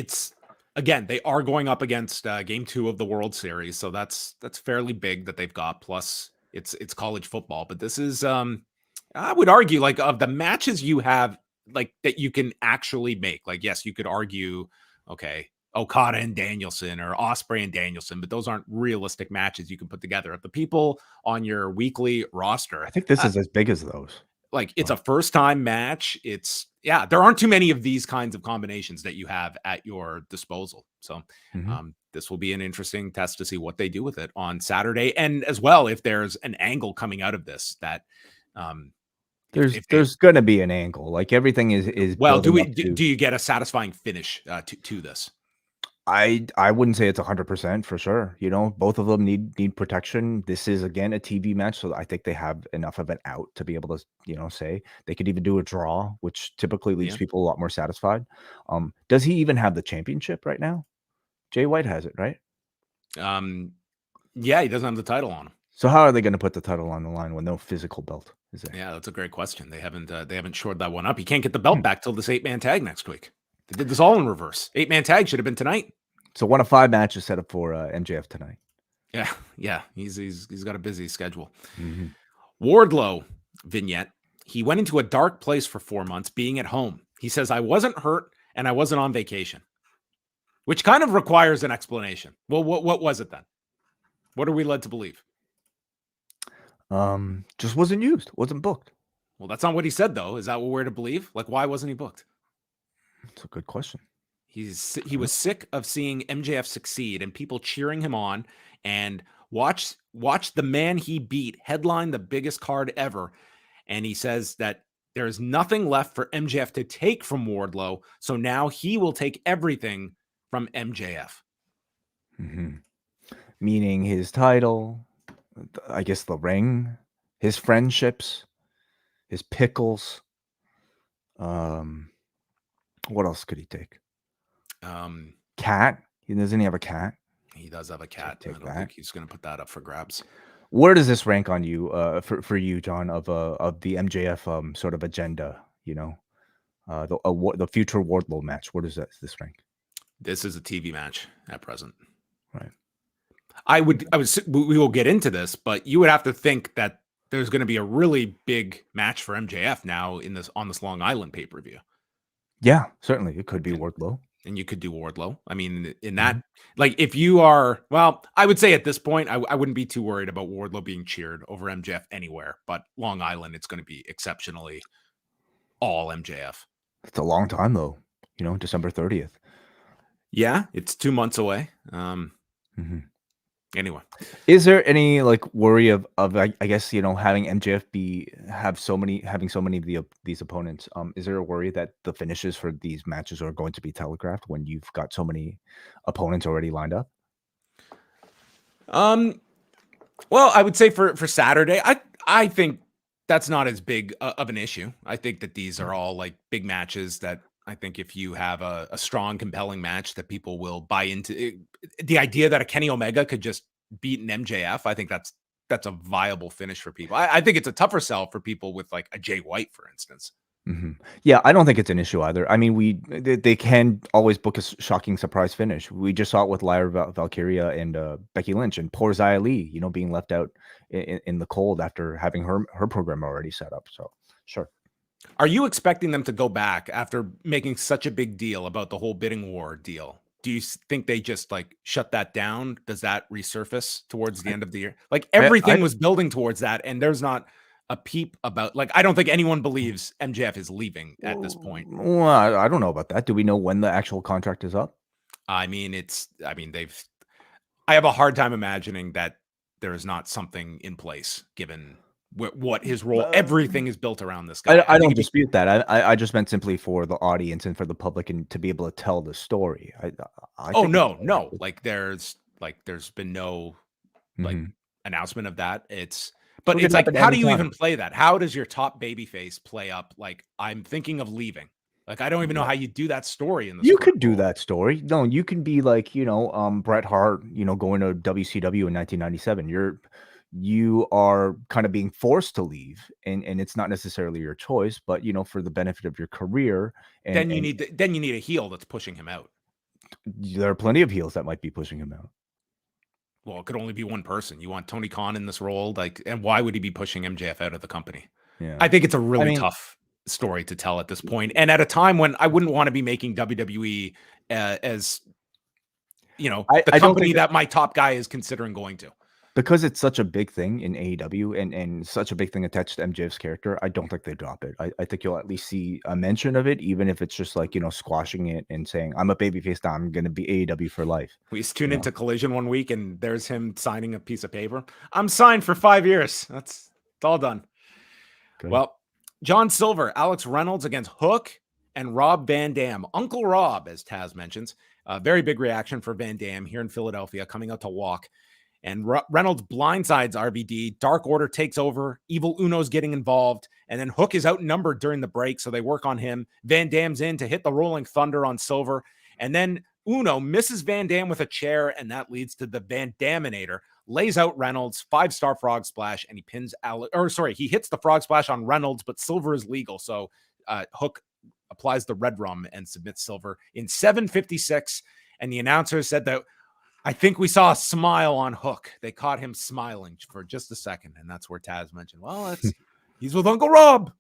again, they are going up against Game 2 of the World Series, so that's fairly big that they've got. Plus, it's college football, but this is, I would argue, like, of the matches you have, like, that you can actually make. Like, yes, you could argue, okay, Okada and Danielson or Osprey and Danielson, but those aren't realistic matches you can put together. If the people on your weekly roster, I think this is as big as those. like it's a first time match. There aren't too many of these kinds of combinations that you have at your disposal. So this will be an interesting test to see what they do with it on Saturday. And as well, if there's an angle coming out of this that there's going to be an angle. Like everything is well, do you get a satisfying finish to this? I wouldn't say it's 100% for sure. You know, both of them need protection. This is again a TV match, so I think they have enough of it out to be able to, say they could even do a draw, which typically leaves people a lot more satisfied. Does he even have the championship right now? Jay White has it, right? Yeah, he doesn't have the title on him. So how are they going to put the title on the line with no physical belt? Is there? Yeah, that's a great question. They haven't shored that one up. He can't get the belt back till this 8-man tag next week. They did this all in reverse. 8-man tag should have been tonight. So 1 of 5 matches set up for MJF tonight. Yeah. He's got a busy schedule. Wardlow vignette. He went into a dark place for 4 months, being at home. He says, "I wasn't hurt and I wasn't on vacation," which kind of requires an explanation. Well, what was it then? What are we led to believe? Just wasn't used, wasn't booked. Well, that's not what he said, though. Is that what we're to believe? Like, why wasn't he booked? That's a good question. He was sick of seeing MJF succeed and people cheering him on, and watch the man he beat headline the biggest card ever. And he says that there is nothing left for MJF to take from Wardlow, so now he will take everything from MJF. Meaning his title, I guess the ring, his friendships, his pickles. What else could he take? Cat. Doesn't he have a cat? He does have a cat. I don't think he's going to put that up for grabs. Where does this rank on you, for you, John, of the MJF sort of agenda? The future Wardlow match. Where does this rank? This is a TV match at present. Right. We will get into this, but you would have to think that there's going to be a really big match for MJF now on this Long Island pay-per-view. Yeah, certainly. It could be Wardlow. And you could do Wardlow. I mean, in that, like, if you are, well, I would say at this point, I wouldn't be too worried about Wardlow being cheered over MJF anywhere, but Long Island, it's going to be exceptionally all MJF. It's a long time, though, December 30th. Yeah, it's 2 months away. Anyway, is there any worry of I guess having MJF having so many of these opponents? Is there a worry that the finishes for these matches are going to be telegraphed when you've got so many opponents already lined up? Well, I would say for Saturday, I think that's not as big of an issue. I think that these are all big matches that I think if you have a strong, compelling match that people will buy into. The idea that a Kenny Omega could just beat an MJF, I think that's a viable finish for people. I think it's a tougher sell for people with a Jay White, for instance. Yeah, I don't think it's an issue either. I mean, they can always book a shocking surprise finish. We just saw it with Lyra Valkyria and Becky Lynch, and poor Xia Li, being left out in the cold after having her program already set up. So sure. Are you expecting them to go back after making such a big deal about the whole bidding war deal? Do you think they just shut that down? Does that resurface towards the end of the year? Everything was building towards that, and there's not a peep about I don't think anyone believes MJF is leaving at this point. Well, I don't know about that. Do we know when the actual contract is up? I have a hard time imagining that there is not something in place given what his role, everything is built around this guy. I don't dispute that. I just meant simply for the audience and for the public and to be able to tell the story. No. There's been no announcement of that. But it's how do you even play that? How does your top babyface play up? I'm thinking of leaving. I don't even know how you do that story in this. You could do that story. No, you can be Bret Hart, going to WCW in 1997. You are kind of being forced to leave, and it's not necessarily your choice, but for the benefit of your career. And then you need a heel that's pushing him out. There are plenty of heels that might be pushing him out. Well, it could only be one person. You want Tony Khan in this role, and why would he be pushing MJF out of the company? Yeah, I think it's a really tough story to tell at this point, and at a time when I wouldn't want to be making WWE as you know, I the don't company think that my top guy is considering going to. because it's such a big thing in AEW and such a big thing attached to MJF's character, I don't think they drop it. I think you'll at least see a mention of it, even if it's just like, squashing it and saying, I'm a babyface now, I'm going to be AEW for life. We just tune You know? into Collision one week and there's him signing a piece of paper. I'm signed for 5 years. It's all done. Good. Well, John Silver, Alex Reynolds against Hook and Rob Van Dam. Uncle Rob, as Taz mentions. Very big reaction for Van Dam here in Philadelphia, coming out to walk. And Reynolds blindsides RVD. Dark Order takes over. Evil Uno's getting involved. And then Hook is outnumbered during the break, so they work on him. Van Dam's in to hit the Rolling Thunder on Silver. And then Uno misses Van Dam with a chair, and that leads to the Van Daminator. Lays out Reynolds, 5-star frog splash, and he pins he hits the frog splash on Reynolds, but Silver is legal. So Hook applies the red rum and submits Silver in 7:56. And the announcer said that I think we saw a smile on Hook. They caught him smiling for just a second. And that's where Taz mentioned, well, he's with Uncle Rob.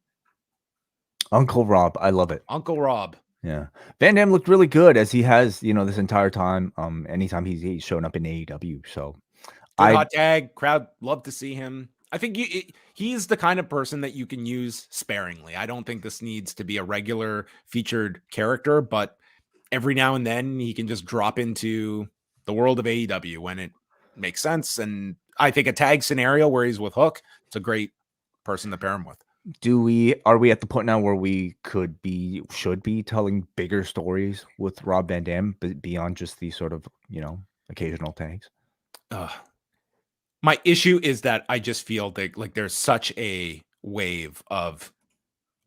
Uncle Rob. I love it. Uncle Rob. Yeah. Van Dam looked really good as he has, this entire time. Anytime he's shown up in AEW. So hot tag. Crowd love to see him. I think he's the kind of person that you can use sparingly. I don't think this needs to be a regular featured character, but every now and then he can just drop into the world of AEW when it makes sense. And I think a tag scenario where he's with Hook, it's a great person to pair him with. Are we at the point now where we should be telling bigger stories with Rob Van Dam beyond just these sort of, occasional tags? My issue is that I just feel that like there's such a wave of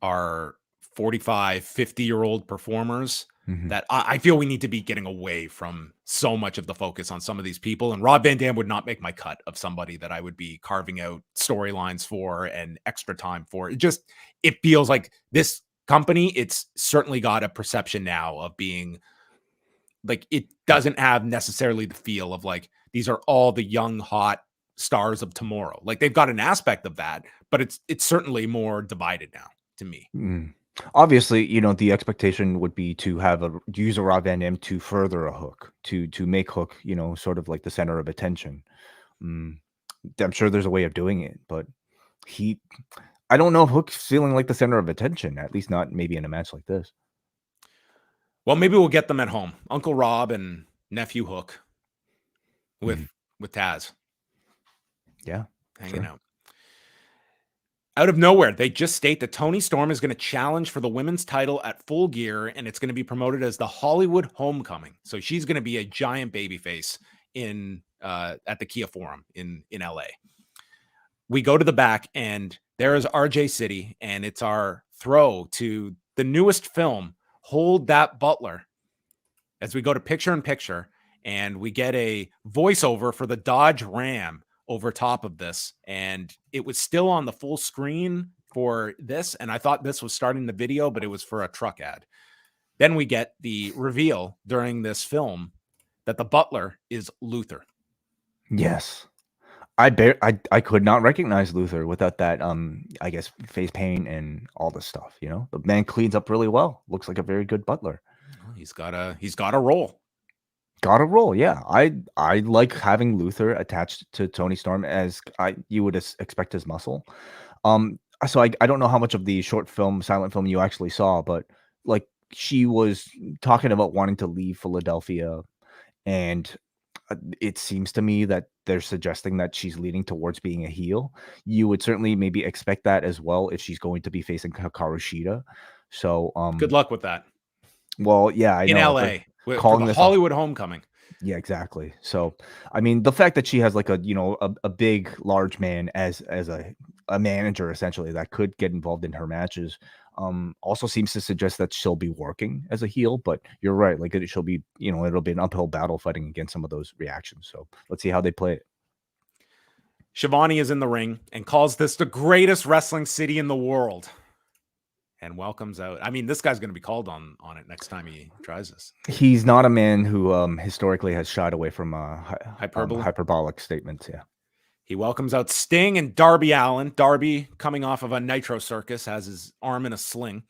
our 45, 50-year-old performers that I feel we need to be getting away from so much of the focus on some of these people. And Rob Van Dam would not make my cut of somebody that I would be carving out storylines for and extra time for. It feels like this company, it's certainly got a perception now of being like, it doesn't have necessarily the feel of like, these are all the young, hot stars of tomorrow. Like they've got an aspect of that, but it's certainly more divided now to me. Obviously, the expectation would be to use a Rob Van Dam to further a Hook, to make Hook, sort of like the center of attention. I'm sure there's a way of doing it, but I don't know if Hook's feeling like the center of attention, at least not maybe in a match like this. Well, maybe we'll get them at home. Uncle Rob and nephew Hook with Taz. Yeah. Hanging out. Out of nowhere, they just state that Toni Storm is going to challenge for the women's title at Full Gear, and it's going to be promoted as the Hollywood Homecoming. So she's going to be a giant babyface at the Kia Forum in LA. We go to the back, and there is RJ City, and it's our throw to the newest film, Hold That Butler, as we go to picture-in-picture, and we get a voiceover for the Dodge Ram over top of this, and it was still on the full screen for this, and I thought this was starting the video, but it was for a truck ad. Then we get the reveal during this film that the butler is Luther. Yes. I could not recognize Luther without that I guess face paint and all this stuff, The man cleans up really well. Looks like a very good butler. He's got a role. Got a role, yeah. I like having Luther attached to Toni Storm as you would expect his muscle. So I don't know how much of the silent film you actually saw, but like she was talking about wanting to leave Philadelphia, and it seems to me that they're suggesting that she's leaning towards being a heel. You would certainly maybe expect that as well if she's going to be facing Hikaru Shida. So good luck with that. Well, yeah, I know. In LA. Calling the Hollywood Homecoming. Yeah, exactly. So, I mean, the fact that she has like a big, large man as a manager essentially that could get involved in her matches, also seems to suggest that she'll be working as a heel. But you're right, like she'll be, it'll be an uphill battle fighting against some of those reactions. So let's see how they play it. Shivani is in the ring and calls this the greatest wrestling city in the world. And welcomes out. I mean, this guy's going to be called on it next time he tries this. He's not a man who historically has shied away from hyperbolic statements. Yeah. He welcomes out Sting and Darby Allin. Darby, coming off of a Nitro Circus, has his arm in a sling.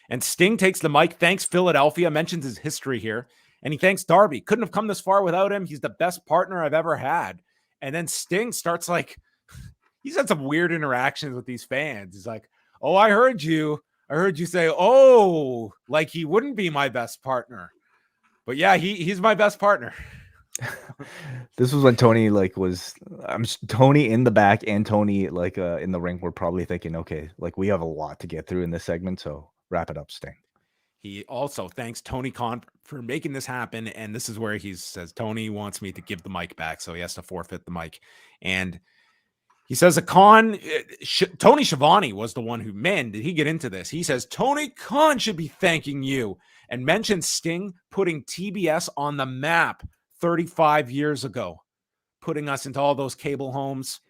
And Sting takes the mic, thanks Philadelphia, mentions his history here. And he thanks Darby. Couldn't have come this far without him. He's the best partner I've ever had. And then Sting starts like, he's had some weird interactions with these fans. He's like, oh, I heard you say, oh, like he wouldn't be my best partner. But yeah, he's my best partner. This was when Tony Tony in the back and Tony in the ring were probably thinking, okay, like we have a lot to get through in this segment, so wrap it up, Sting. He also thanks Tony Khan for making this happen. And this is where he says, Tony wants me to give the mic back, so he has to forfeit the mic. And he says Tony Schiavone was the one who, man, did he get into this? He says, Tony Khan should be thanking you, and mentions Sting putting TBS on the map 35 years ago, putting us into all those cable homes,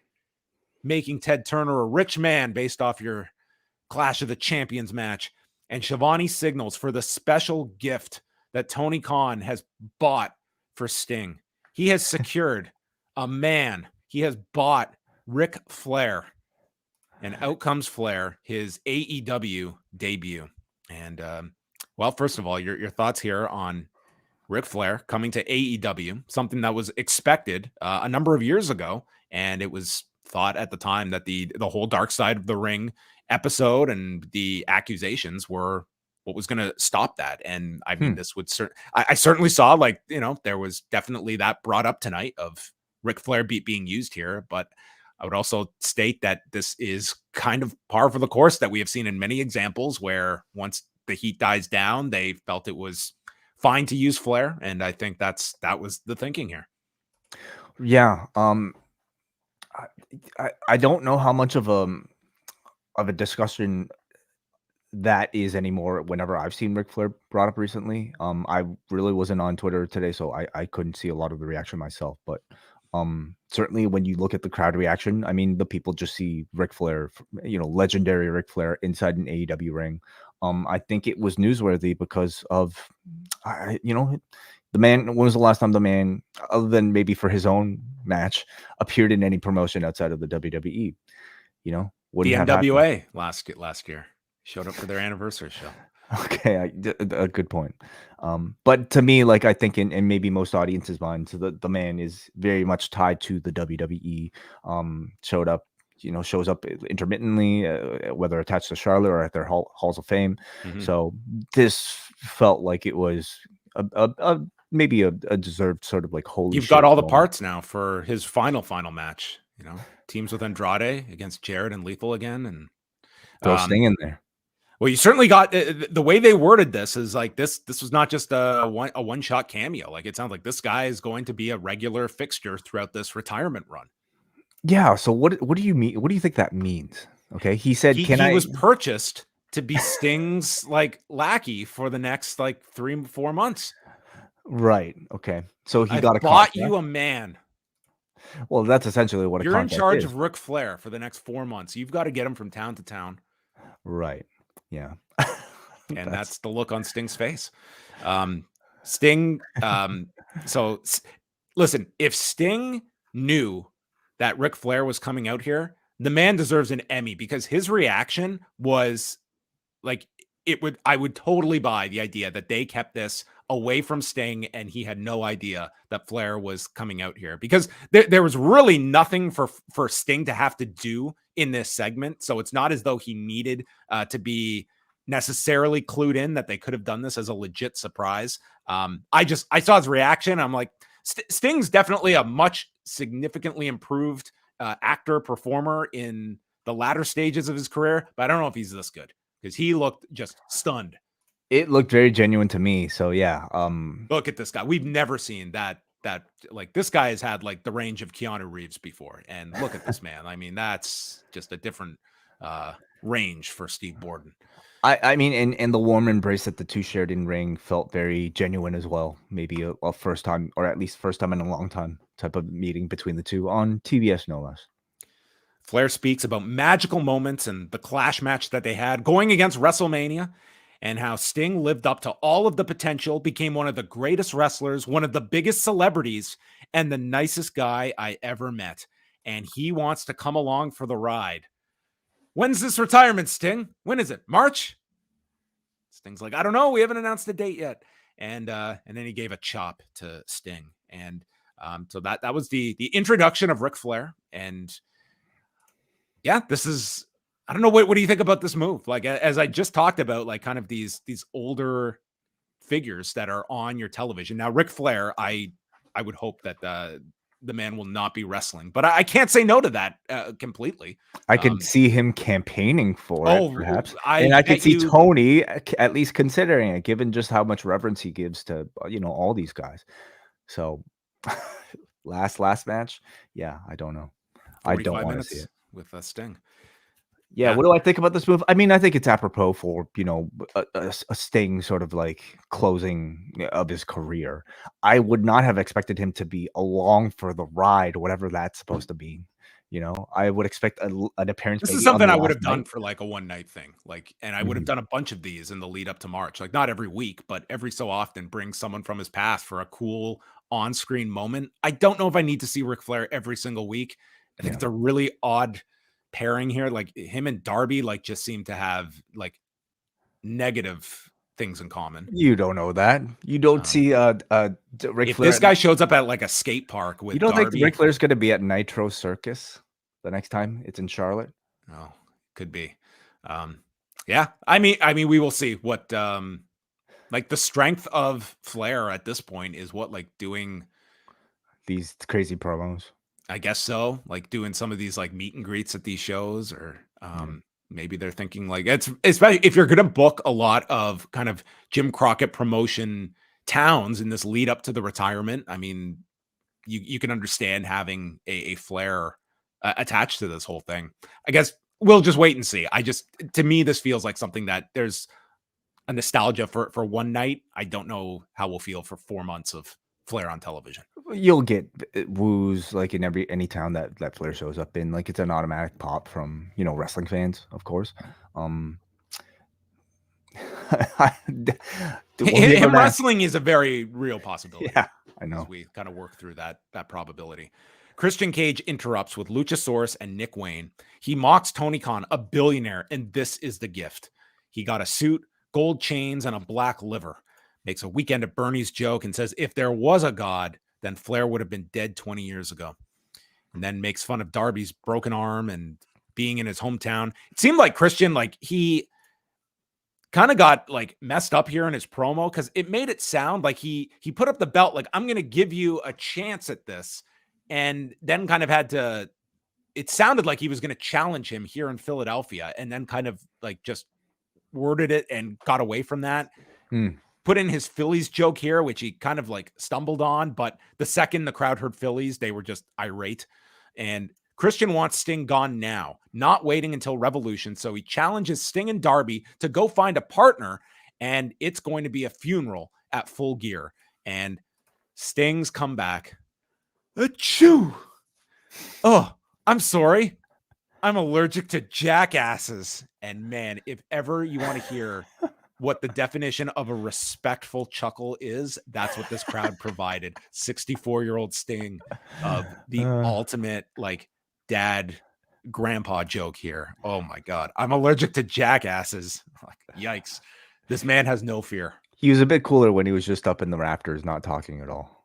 making Ted Turner a rich man based off your Clash of the Champions match. And Schiavone signals for the special gift that Tony Khan has bought for Sting. He has secured a man. He has bought Ric Flair. And out comes Flair, his AEW debut. And, well, first of all, your thoughts here on Ric Flair coming to AEW, something that was expected a number of years ago. And it was thought at the time that the whole Dark Side of the Ring episode and the accusations were what was going to stop that. And I mean, this would I certainly saw, like, you know, there was definitely that brought up tonight of Ric Flair being used here, but I would also state that this is kind of par for the course that we have seen in many examples where once the heat dies down, they felt it was fine to use Flair. And I think that was the thinking here. Yeah. I don't know how much of a discussion that is anymore whenever I've seen Ric Flair brought up recently. I really wasn't on Twitter today, so I couldn't see a lot of the reaction myself, but certainly when you look at the crowd reaction, I mean, the people just see Ric Flair, you know, legendary Ric Flair inside an AEW ring. I think it was newsworthy because of, you know, the man, when was the last time the man, other than maybe for his own match, appeared in any promotion outside of the WWE? You know, the NWA last year showed up for their anniversary show. Okay, a good point. But to me, like, I think in maybe most audiences' minds, the man is very much tied to the WWE. Shows up intermittently, whether attached to Charlotte or at their halls of fame. Mm-hmm. So this felt like it was maybe a deserved sort of like holy. You've got all the parts now for his final match. You know, teams with Andrade against Jarrett and Lethal again, and throw Sting in there. Well, you certainly got the way they worded this is like this was not just a one-shot cameo. Like, it sounds like this guy is going to be a regular fixture throughout this retirement run. Yeah. So what do you mean? What do you think that means? Okay. He said, he was purchased to be Sting's like lackey for the next like 3-4 months. Right. Okay. So he got bought you a man. Well, that's essentially what you're in charge of Ric Flair for the next 4 months. You've got to get him from town to town. Right. Yeah. And that's the look on Sting's face. Sting. So listen, if Sting knew that Ric Flair was coming out here, the man deserves an Emmy, because his reaction was like, I would totally buy the idea that they kept this away from Sting and he had no idea that Flair was coming out here, because there was really nothing for Sting to have to do in this segment. So it's not as though he needed to be necessarily clued in that they could have done this as a legit surprise. I saw his reaction. I'm like, Sting's definitely a much significantly improved actor performer in the latter stages of his career, but I don't know if he's this good, because he looked just stunned. It looked very genuine to me. So yeah. Look at this guy. We've never seen that like, this guy has had like the range of Keanu Reeves before. And look at this man. I mean, that's just a different range for Steve Borden. I mean, and the warm embrace that the two shared in ring felt very genuine as well. Maybe a first time, or at least first time in a long time type of meeting between the two on TBS, no less. Flair speaks about magical moments and the Clash match that they had going against WrestleMania, and how Sting lived up to all of the potential, became one of the greatest wrestlers, one of the biggest celebrities, and the nicest guy I ever met. And he wants to come along for the ride. When's this retirement, Sting? When is it? March? Sting's like, I don't know. We haven't announced the date yet. and then he gave a chop to Sting. And so that was the introduction of Ric Flair. And yeah, this is, I don't know, what do you think about this move? Like, as I just talked about, like kind of these older figures that are on your television. Now, Ric Flair, I would hope that the man will not be wrestling, but I can't say no to that completely. I could see him campaigning for it, perhaps. And I could see Tony at least considering it, given just how much reverence he gives to, all these guys. So last match. Yeah, I don't know. I don't want to see it with Sting. Yeah, what do I think about this move? I mean, I think it's apropos for, a Sting sort of like closing of his career. I would not have expected him to be along for the ride, whatever that's supposed to be. I would expect an appearance. This is something I would have done for like a one night thing. And I would have done a bunch of these in the lead up to March. Like not every week, but every so often bring someone from his past for a cool on-screen moment. I don't know if I need to see Ric Flair every single week. I think it's a really odd pairing here. Like him and Darby just seem to have like negative things in common. You don't know that. You don't see Ric if Flair. This guy shows up at like a skate park with Darby. Think Ric Flair's going to be at Nitro Circus the next time it's in Charlotte? Oh, could be. Yeah. I mean, we will see what like the strength of Flair at this point is what, like doing these crazy promos. I guess so. Like doing some of these like meet and greets at these shows, or maybe they're thinking like it's especially if you're going to book a lot of kind of Jim Crockett promotion towns in this lead up to the retirement. I mean, you can understand having a Flair attached to this whole thing. I guess we'll just wait and see. To me, this feels like something that there's a nostalgia for one night. I don't know how we'll feel for 4 months of Flair on television. You'll get woos like in any town that Flair shows up in. Like it's an automatic pop from wrestling fans, of course. Him wrestling is a very real possibility. Yeah, I know. As we kind of work through that probability. Christian Cage interrupts with Luchasaurus and Nick Wayne. He mocks Tony Khan, a billionaire, and this is the gift. He got a suit, gold chains, and a black liver. Makes a Weekend at Bernie's joke and says if there was a God, then Flair would have been dead 20 years ago. And then makes fun of Darby's broken arm and being in his hometown. It seemed like Christian, like he kind of got like messed up here in his promo because it made it sound like he put up the belt like, I'm going to give you a chance at this. And then kind of it sounded like he was going to challenge him here in Philadelphia, and then kind of like just worded it and got away from that. Put in his Phillies joke here, which he kind of like stumbled on, but the second the crowd heard Phillies, they were just irate. And Christian wants Sting gone now, not waiting until Revolution. So he challenges Sting and Darby to go find a partner, and it's going to be a funeral at Full Gear. And Sting's comeback. Achoo! Oh, I'm sorry. I'm allergic to jackasses. And man, if ever you want to hear what the definition of a respectful chuckle is, that's what this crowd provided. 64-year-old Sting of the ultimate like dad grandpa joke here. Oh my God. I'm allergic to jackasses. Like, yikes. This man has no fear. He was a bit cooler when he was just up in the rafters, not talking at all.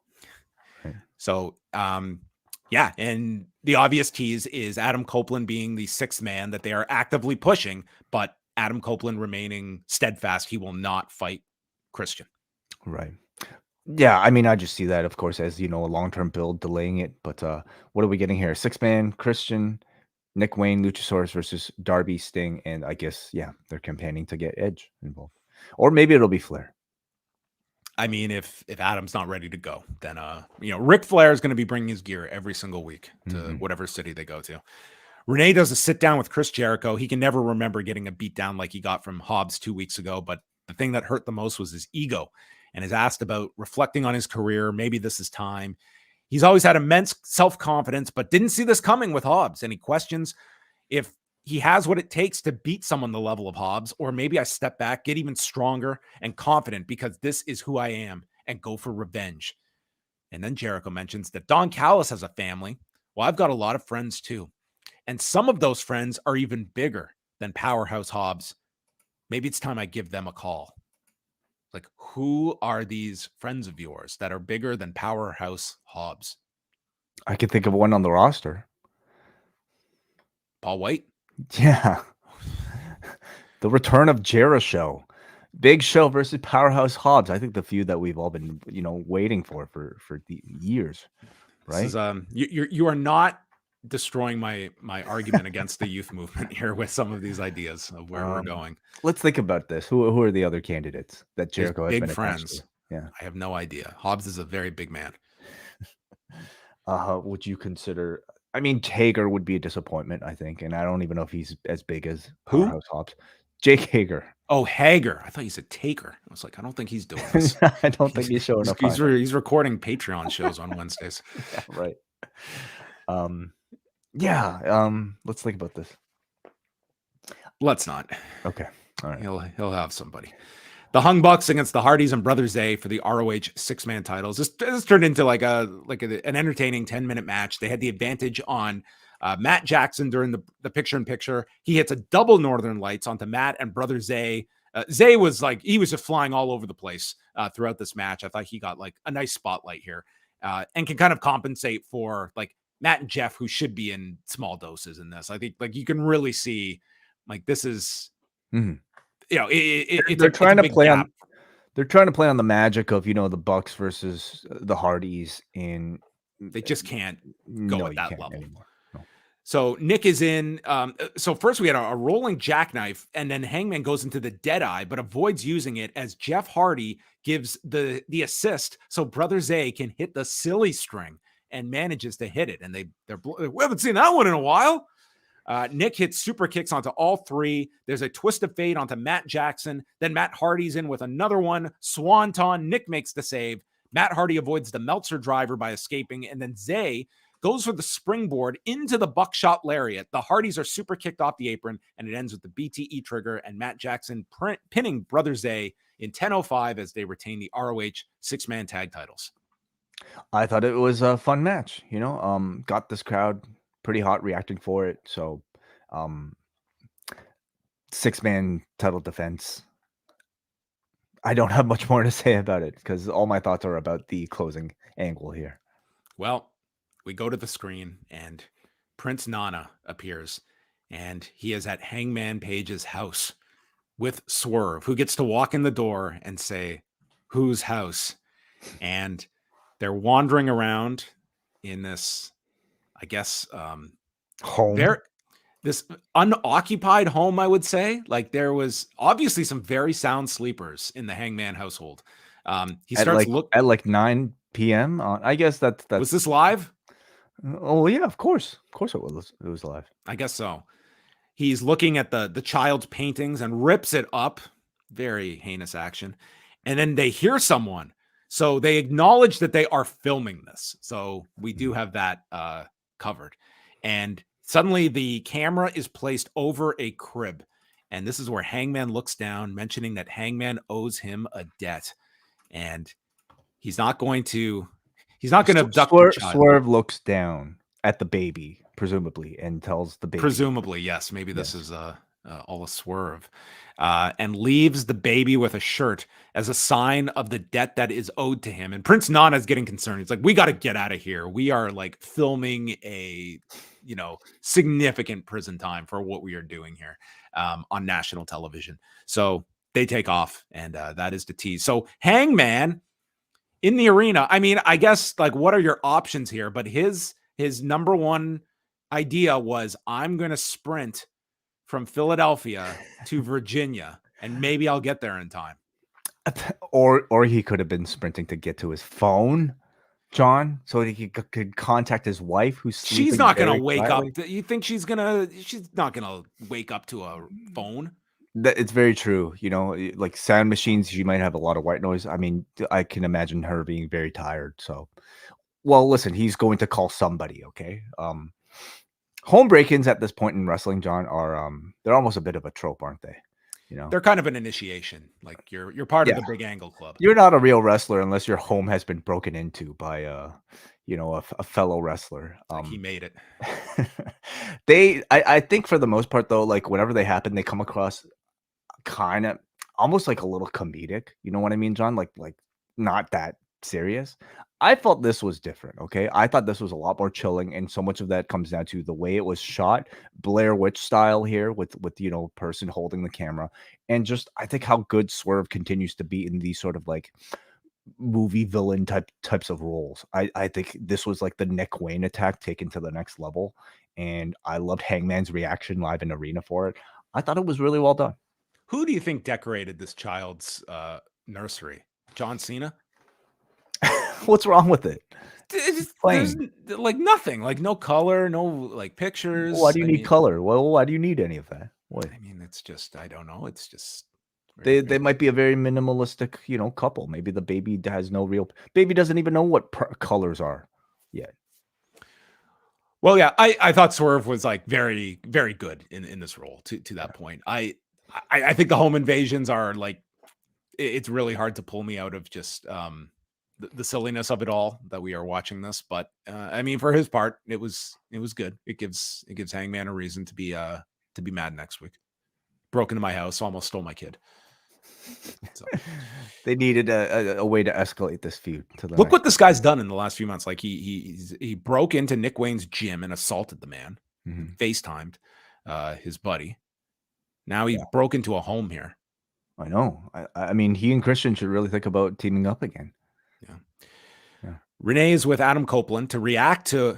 So, yeah. And the obvious tease is Adam Copeland being the sixth man that they are actively pushing, but Adam Copeland remaining steadfast. He will not fight Christian. Right. Yeah. I mean, I just see that, of course, as, a long-term build, delaying it. But what are we getting here? Six-man, Christian, Nick Wayne, Luchasaurus versus Darby, Sting. And I guess, yeah, they're campaigning to get Edge involved. Or maybe it'll be Flair. I mean, if Adam's not ready to go, then, Ric Flair is going to be bringing his gear every single week to whatever city they go to. Renee does a sit down with Chris Jericho. He can never remember getting a beat down like he got from Hobbs 2 weeks ago, but the thing that hurt the most was his ego, and is asked about reflecting on his career. Maybe this is time. He's always had immense self-confidence, but didn't see this coming with Hobbs. And he questions if he has what it takes to beat someone the level of Hobbs, or maybe I step back, get even stronger and confident because this is who I am, and go for revenge. And then Jericho mentions that Don Callis has a family. Well, I've got a lot of friends too. And some of those friends are even bigger than Powerhouse Hobbs. Maybe it's time I give them a call. Like, who are these friends of yours that are bigger than Powerhouse Hobbs? I can think of one on the roster. Paul White? Yeah. The return of Jericho. Big Show versus Powerhouse Hobbs. I think the feud that we've all been, waiting for the years, This right? is you are not destroying my argument against the youth movement here with some of these ideas of where we're going. Let's think about this. Who are the other candidates that His Jericho has big been attached to? friends. Yeah. I have no idea. Hobbs is a very big man. Would you consider? I mean, Hager would be a disappointment, I think, and I don't even know if he's as big as Who? Powerhouse Hobbs. Jake Hager. Oh, Hager. I thought you said Taker. I was like, I don't think he's doing this. I don't think he's showing up. He's recording Patreon shows on Wednesdays. Yeah, right. Let's think about this. Let's not. Okay. All right. He'll have somebody. The Hung Bucks against the Hardys and Brother Zay for the ROH 6-man titles. This turned into like an entertaining 10-minute match. They had the advantage on Matt Jackson during the picture-in-picture. He hits a double Northern Lights onto Matt and Brother Zay. Zay was just flying all over the place throughout this match. I thought he got like a nice spotlight here and can kind of compensate for like Matt and Jeff, who should be in small doses in this. I think like you can really see like this is, they're trying to play on. They're trying to play on the magic of the Bucks versus the Hardys, and they just can't go at that level anymore. No. So Nick is in. So first we had a rolling jackknife, and then Hangman goes into the Deadeye, but avoids using it as Jeff Hardy gives the assist, so Brother Zay can hit the silly string and manages to hit it. And we haven't seen that one in a while. Nick hits super kicks onto all three. There's a twist of fate onto Matt Jackson. Then Matt Hardy's in with another one. Swanton. Nick makes the save. Matt Hardy avoids the Meltzer driver by escaping. And then Zay goes for the springboard into the buckshot lariat. The Hardys are super kicked off the apron, and it ends with the BTE trigger and Matt Jackson pinning Brother Zay in 10:05 as they retain the ROH 6-man tag titles. I thought it was a fun match. Got this crowd pretty hot reacting for it. So 6-man title defense. I don't have much more to say about it because all my thoughts are about the closing angle here. Well, we go to the screen and Prince Nana appears, and he is at Hangman Page's house with Swerve, who gets to walk in the door and say, "Whose house?" And they're wandering around in this, I guess, home. This unoccupied home, I would say. Like there was obviously some very sound sleepers in the Hangman household. He starts at like 9 p.m. I guess that's was this live? Oh yeah, of course it was. It was live. I guess so. He's looking at the child's paintings and rips it up. Very heinous action. And then they hear someone. So they acknowledge that they are filming this. So we do have that covered. And suddenly the camera is placed over a crib. And this is where Hangman looks down, mentioning that Hangman owes him a debt. And he's not going to abduct the child. Swerve looks down at the baby, presumably, and tells the baby. Presumably, yes. Maybe this is all a swerve. And leaves the baby with a shirt as a sign of the debt that is owed to him. And Prince Nana is getting concerned. He's like, we got to get out of here. We are like filming a, significant prison time for what we are doing here on national television. So they take off, and that is the tease. So Hangman in the arena, I mean, I guess like, what are your options here? But his number one idea was, I'm going to sprint from Philadelphia to Virginia, and maybe I'll get there in time. Or he could have been sprinting to get to his phone, John, so he could contact his wife, who's sleeping. She's not going to wake up. You think she's not going to wake up to a phone? It's very true. Like sound machines, she might have a lot of white noise. I mean, I can imagine her being very tired. So, well, listen, he's going to call somebody. Okay. Home break-ins at this point in wrestling, John, are they're almost a bit of a trope, aren't they? They're kind of an initiation. Like you're part of the Big Angle Club. You're not a real wrestler unless your home has been broken into by a fellow wrestler. Like he made it. I think for the most part though, like whenever they happen, they come across kind of almost like a little comedic. You know what I mean, John? Like not that serious. I felt this was different. Okay, I thought this was a lot more chilling, and so much of that comes down to the way it was shot, Blair Witch style here, with person holding the camera, and just I think how good Swerve continues to be in these sort of like movie villain types of roles. I think this was like the Nick Wayne attack taken to the next level, and I loved Hangman's reaction live in arena for it. I thought it was really well done. Who do you think decorated this child's nursery? John Cena? What's wrong with it? There's like nothing, like no color, no like pictures. Why do you need color? Well, why do you need any of that? What? I mean, it's just, I don't know. It's just they might be a very minimalistic, couple. Maybe the baby has no real baby doesn't even know what colors are yet. Well, yeah, I thought Swerve was like very, very good in this role to that point. I think the home invasions are like, it's really hard to pull me out of just the silliness of it all that we are watching this. But I mean, for his part, it was good. It gives Hangman a reason to be mad next week. Broke into my house, almost stole my kid. So. They needed a way to escalate this feud. Look what this guy's done in the last few months. Like he broke into Nick Wayne's gym and assaulted the man. Mm-hmm. FaceTimed his buddy. Now he broke into a home here. I know. I mean, he and Christian should really think about teaming up again. Yeah. Renee's with Adam Copeland to react to.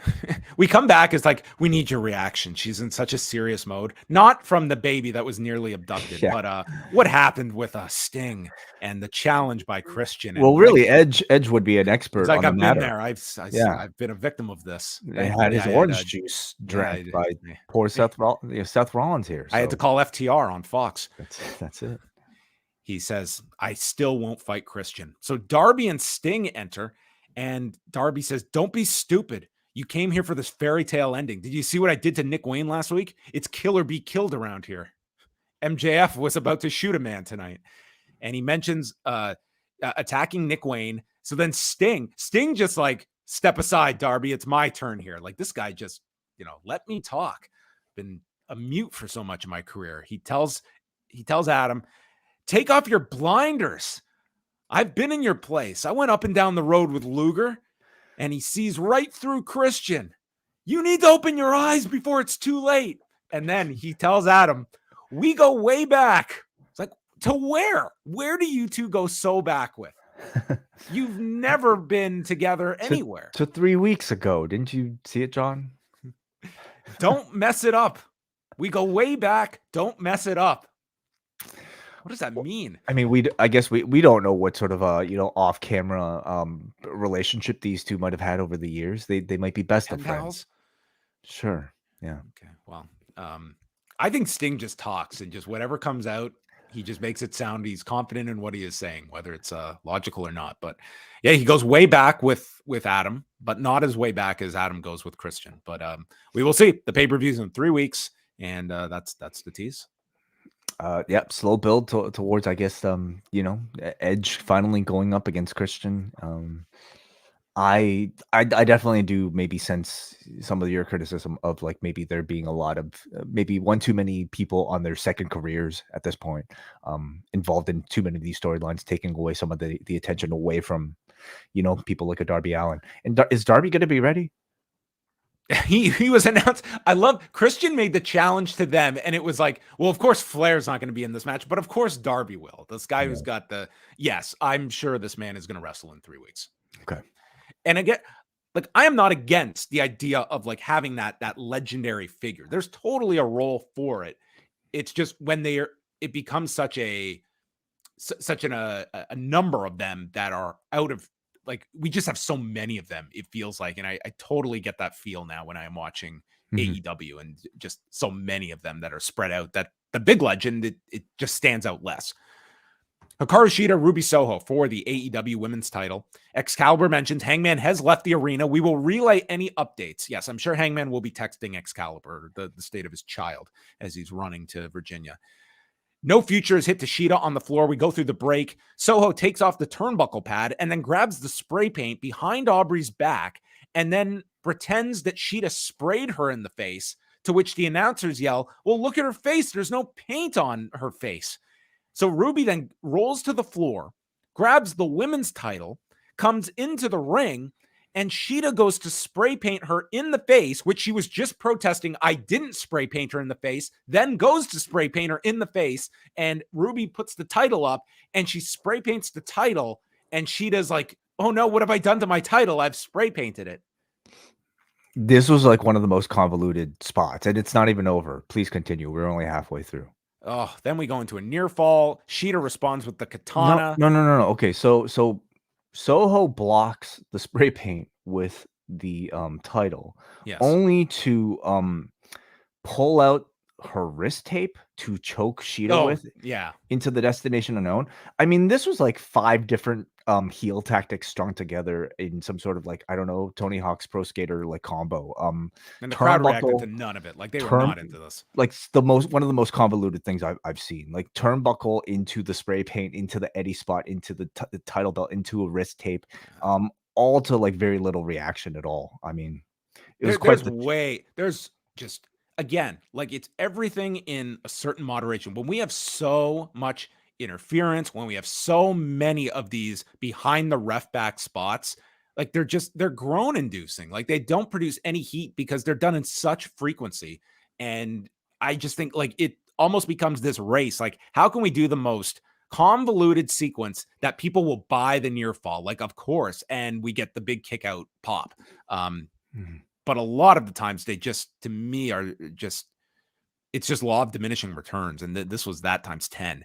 We come back. It's like, we need your reaction. She's in such a serious mode, not from the baby that was nearly abducted, but what happened with Sting and the challenge by Christian. Well, really, Edge would be an expert. Like, on the I've been matter. there. I've been a victim of this. They had his orange juice drank by poor Seth Rollins here. So. I had to call FTR on Fox. That's it. He says, I still won't fight Christian. So Darby and Sting enter. And Darby says, don't be stupid. You came here for this fairy tale ending. Did you see what I did to Nick Wayne last week? It's kill or be killed around here. MJF was about to shoot a man tonight. And he mentions attacking Nick Wayne. So then Sting just like, step aside, Darby. It's my turn here. Like, this guy just, let me talk. Been a mute for so much of my career. He tells Adam, take off your blinders. I've been in your place. I went up and down the road with Luger, and he sees right through Christian. You need to open your eyes before it's too late. And then he tells Adam, we go way back. It's like, to where? Where do you two go so back with? You've never been together anywhere. To 3 weeks ago. Didn't you see it, John? Don't mess it up. We go way back. Don't mess it up. What does that mean? I mean, I guess we don't know what sort of off camera relationship these two might have had over the years. They might be best of friends. Sure. Yeah. Okay. Well, I think Sting just talks, and just whatever comes out, he just makes it sound he's confident in what he is saying, whether it's logical or not. But yeah, he goes way back with Adam, but not as way back as Adam goes with Christian. But we will see. The pay-per-view's in 3 weeks, and that's the tease. Yep, slow build towards, I guess, Edge finally going up against Christian. I definitely do maybe sense some of your criticism of like maybe there being a lot of maybe one too many people on their second careers at this point, involved in too many of these storylines, taking away some of the attention away from, people like a Darby Allin. And is Darby going to be ready? He was announced. I love Christian made the challenge to them, and it was like, well, of course Flair's not going to be in this match, but of course Darby will. This guy who's got yes, I'm sure this man is going to wrestle in 3 weeks. Okay. And again, like, I am not against the idea of like having that legendary figure. There's totally a role for it. It's just when it becomes such a number of them that are out of, like, we just have so many of them, it feels like. And I totally get that feel now when I am watching AEW, and just so many of them that are spread out, that the big legend, it just stands out less. Hikaru Shida, Ruby Soho for the AEW women's title. Excalibur mentions Hangman has left the arena. We will relay any updates. Yes, I'm sure Hangman will be texting Excalibur the state of his child as he's running to Virginia. No future is hit to Shida on the floor. We go through the break. Soho takes off the turnbuckle pad and then grabs the spray paint behind Aubrey's back and then pretends that Shida sprayed her in the face, to which the announcers yell, well, look at her face. There's no paint on her face. So Ruby then rolls to the floor, grabs the women's title, comes into the ring, and Shida goes to spray paint her in the face, which she was just protesting. I didn't spray paint her in the face, then goes to spray paint her in the face. And Ruby puts the title up and she spray paints the title. And Shida's like, oh no, what have I done to my title? I've spray painted it. This was like one of the most convoluted spots, and it's not even over. Please continue. We're only halfway through. Oh, then we go into a near fall. Shida responds with the katana. No. Okay, so Soho blocks the spray paint with the title, Yes. only to pull out her wrist tape to choke Shida with yeah. into the destination unknown. I mean, this was like 5 different heel tactics strung together in some sort of like, I don't know, Tony Hawk's Pro Skater like combo. And the crowd reacted to none of it. Like they were not into this. Like one of the most convoluted things I've seen. Like turnbuckle into the spray paint, into the Eddie spot, into the title belt, into a wrist tape, all to like very little reaction at all. I mean, it was there's just, again, like it's everything in a certain moderation. When we have so much interference, when we have so many of these behind the ref back spots, like they're groan inducing. Like they don't produce any heat because they're done in such frequency. And I just think like it almost becomes this race. Like, how can we do the most convoluted sequence that people will buy the near fall? Like, of course, and we get the big kick out pop. But a lot of the times they just, to me, are just, it's just law of diminishing returns. And this was that times 10.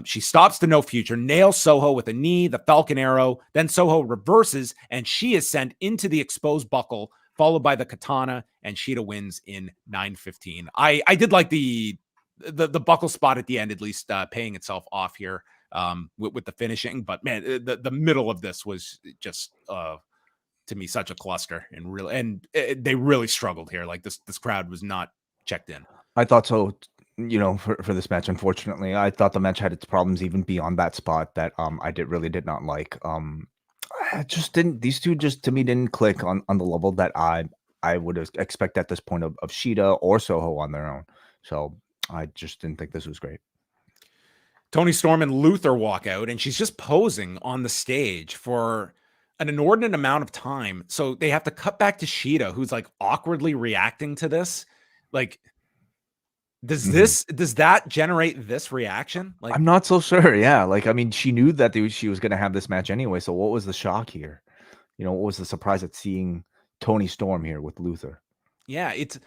She stops to no future, nails Soho with a knee, the Falcon Arrow. Then Soho reverses, and she is sent into the exposed buckle, followed by the katana, and Shida wins in 9:15. I did like the buckle spot at the end, at least paying itself off here with the finishing. But man, the middle of this was just to me such a cluster, and they really struggled here. Like this crowd was not checked in. I thought so. For this match, unfortunately, I thought the match had its problems even beyond that spot that I really did not like. I just didn't. These two just to me didn't click on the level that I would expect at this point of Shida or Soho on their own. So I just didn't think this was great. Toni Storm and Luther walk out, and she's just posing on the stage for an inordinate amount of time. So they have to cut back to Shida, who's like awkwardly reacting to this. Like, does that generate this reaction? Like, I'm not so sure. Yeah. Like, I mean, she knew that she was going to have this match anyway. So what was the shock here? What was the surprise at seeing Toni Storm here with Luther? Yeah, it's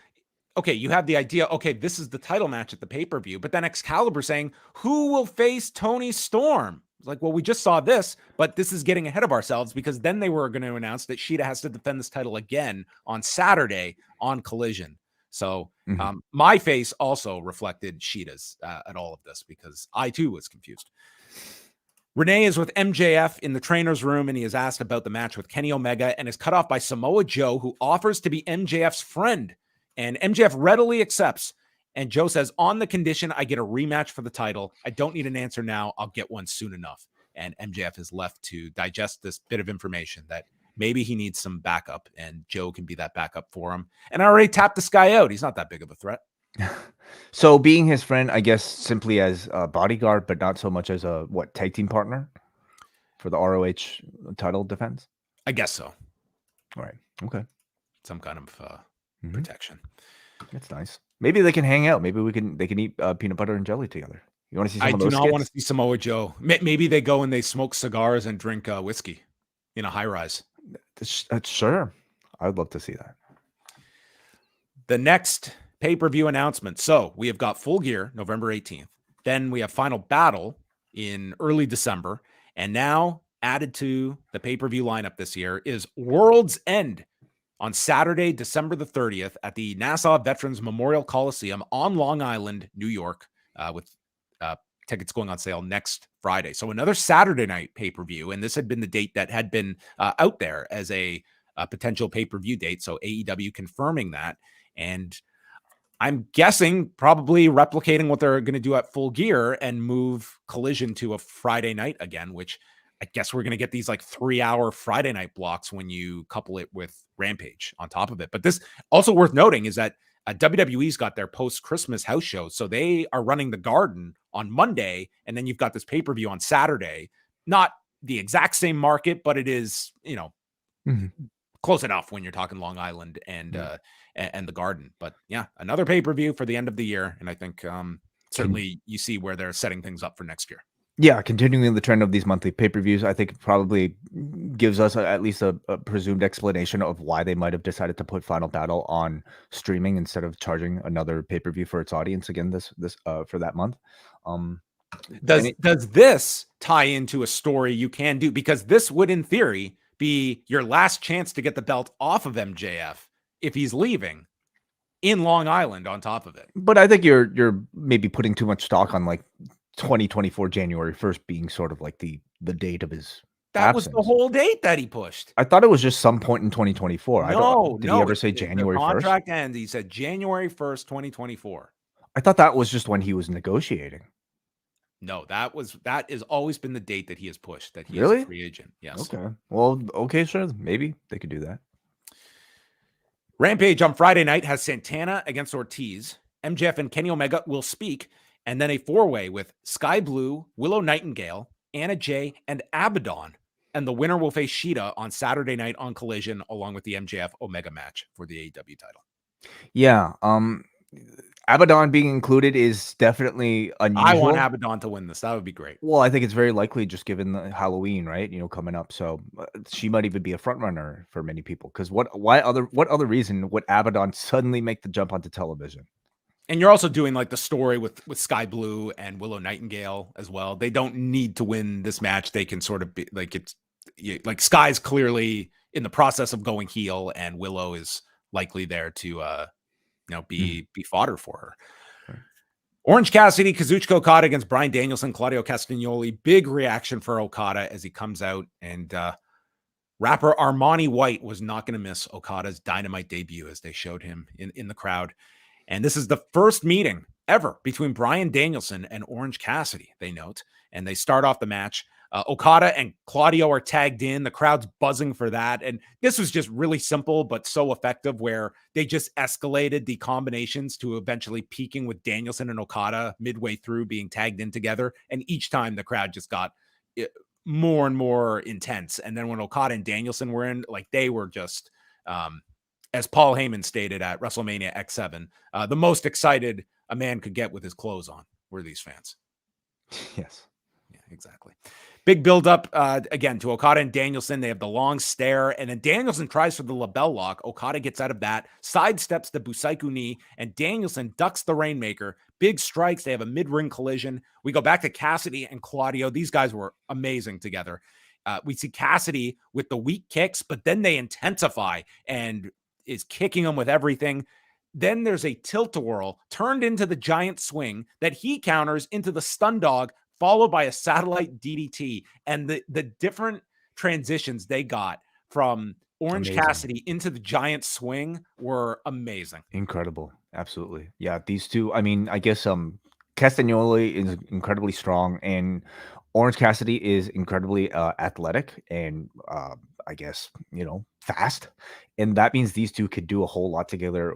okay. You have the idea. Okay, this is the title match at the pay-per-view, but then Excalibur saying, who will face Toni Storm? It's like, well, we just saw this, but this is getting ahead of ourselves because then they were going to announce that Shida has to defend this title again on Saturday on Collision. So my face also reflected Shida's at all of this because I too was confused. Renee is with MJF in the trainer's room, and he is asked about the match with Kenny Omega and is cut off by Samoa Joe, who offers to be MJF's friend. And MJF readily accepts. And Joe says, on the condition I get a rematch for the title. I don't need an answer now. I'll get one soon enough. And MJF is left to digest this bit of information that maybe he needs some backup, and Joe can be that backup for him. And I already tapped this guy out. He's not that big of a threat. So being his friend, I guess, simply as a bodyguard, but not so much as a tag team partner for the ROH title defense. I guess so. All right. Okay. Some kind of protection. That's nice. Maybe they can hang out. Maybe they can eat peanut butter and jelly together. You want to see? I do not want to see Samoa Joe. Maybe they go and they smoke cigars and drink whiskey in a high rise. Sure. I would love to see that. The next pay-per-view announcement. So we have got Full Gear November 18th. Then we have Final Battle in early December. And now added to the pay-per-view lineup this year is World's End on Saturday, December the 30th at the Nassau Veterans Memorial Coliseum on Long Island, New York, with tickets going on sale next Friday. So another Saturday night pay-per-view. And this had been the date that had been out there as a potential pay-per-view date. So AEW confirming that. And I'm guessing probably replicating what they're going to do at Full Gear and move Collision to a Friday night again, which I guess we're going to get these like 3-hour Friday night blocks when you couple it with Rampage on top of it. But this also worth noting is that WWE's got their post-Christmas house show. So they are running the Garden on Monday, and then you've got this pay-per-view on Saturday. Not the exact same market, but it is, close enough when you're talking Long Island and the Garden. But yeah, another pay-per-view for the end of the year. And I think certainly you see where they're setting things up for next year. Yeah, continuing the trend of these monthly pay-per-views, I think it probably gives us at least a presumed explanation of why they might have decided to put Final Battle on streaming instead of charging another pay-per-view for its audience again this for that month. Does this tie into a story you can do? Because this would, in theory, be your last chance to get the belt off of MJF if he's leaving in Long Island on top of it. But I think you're maybe putting too much stock on like 2024 January 1st being sort of like the date of his absence. Was the whole date that he pushed. I thought it was just some point in 2024. Did he ever say January 1st? The contract ends. He said January 1st, 2024. I thought that was just when he was negotiating. No, that has always been the date that he has pushed, that he really? is a free agent. Yes. Okay. Well, okay, sure. Maybe they could do that. Rampage on Friday night has Santana against Ortiz. MJF and Kenny Omega will speak. And then a four-way with Sky Blue, Willow Nightingale, Anna Jay, and Abaddon. And the winner will face Shida on Saturday night on Collision, along with the MJF Omega match for the AEW title. Yeah. Abaddon being included is definitely unusual. I want Abaddon to win this. That would be great. Well, I think it's very likely just given the Halloween, right? Coming up. So she might even be a front runner for many people. Because what other reason would Abaddon suddenly make the jump onto television? And you're also doing like the story with Sky Blue and Willow Nightingale as well. They don't need to win this match. They can sort of be like, it's like Sky's clearly in the process of going heel, and Willow is likely there to be fodder for her. Right. Orange Cassidy, Kazuchika Okada against Bryan Danielson, Claudio Castagnoli. Big reaction for Okada as he comes out, and rapper Armani White was not going to miss Okada's Dynamite debut as they showed him in the crowd. And this is the first meeting ever between Bryan Danielson and Orange Cassidy, they note. And they start off the match. Okada and Claudio are tagged in. The crowd's buzzing for that. And this was just really simple, but so effective, where they just escalated the combinations to eventually peaking with Danielson and Okada midway through being tagged in together. And each time the crowd just got more and more intense. And then when Okada and Danielson were in, like, they were just... as Paul Heyman stated at WrestleMania X7, the most excited a man could get with his clothes on were these fans. Yes. Yeah, exactly. Big build up again to Okada and Danielson. They have the long stare, and then Danielson tries for the label lock. Okada gets out of that, sidesteps the Busaiku knee, and Danielson ducks the Rainmaker. Big strikes. They have a mid-ring collision. We go back to Cassidy and Claudio. These guys were amazing together. We see Cassidy with the weak kicks, but then they intensify and is kicking him with everything. Then there's a tilt-a-whirl turned into the giant swing that he counters into the stun dog, followed by a satellite DDT. And the different transitions they got from Orange Cassidy into the giant swing were amazing. Incredible. Absolutely. Yeah, these two, I mean, I guess Castagnoli is incredibly strong, and Orange Cassidy is incredibly athletic and I guess, fast. And that means these two could do a whole lot together,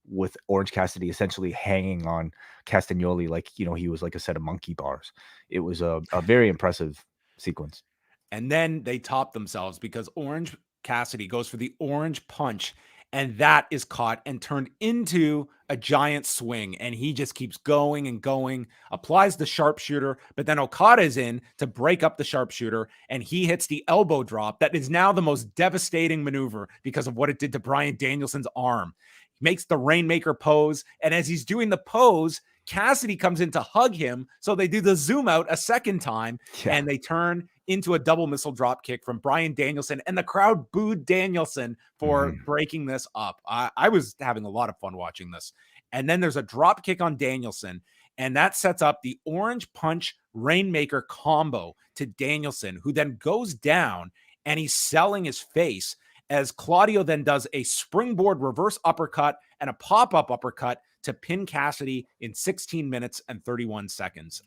with Orange Cassidy essentially hanging on Castagnoli like, he was like a set of monkey bars. It was a very impressive sequence. And then they top themselves because Orange Cassidy goes for the orange punch, and that is caught and turned into a giant swing. And he just keeps going and going, applies the sharpshooter, but then Okada is in to break up the sharpshooter, and he hits the elbow drop. That is now the most devastating maneuver because of what it did to Bryan Danielson's arm. He makes the Rainmaker pose, and as he's doing the pose, Cassidy comes in to hug him. So they do the zoom out a second time, and they turn into a double missile drop kick from Bryan Danielson, and the crowd booed Danielson for breaking this up. I was having a lot of fun watching this. And then there's a drop kick on Danielson, and that sets up the orange punch Rainmaker combo to Danielson, who then goes down, and he's selling his face as Claudio then does a springboard reverse uppercut and a pop-up uppercut to pin Cassidy in 16 minutes and 31 seconds.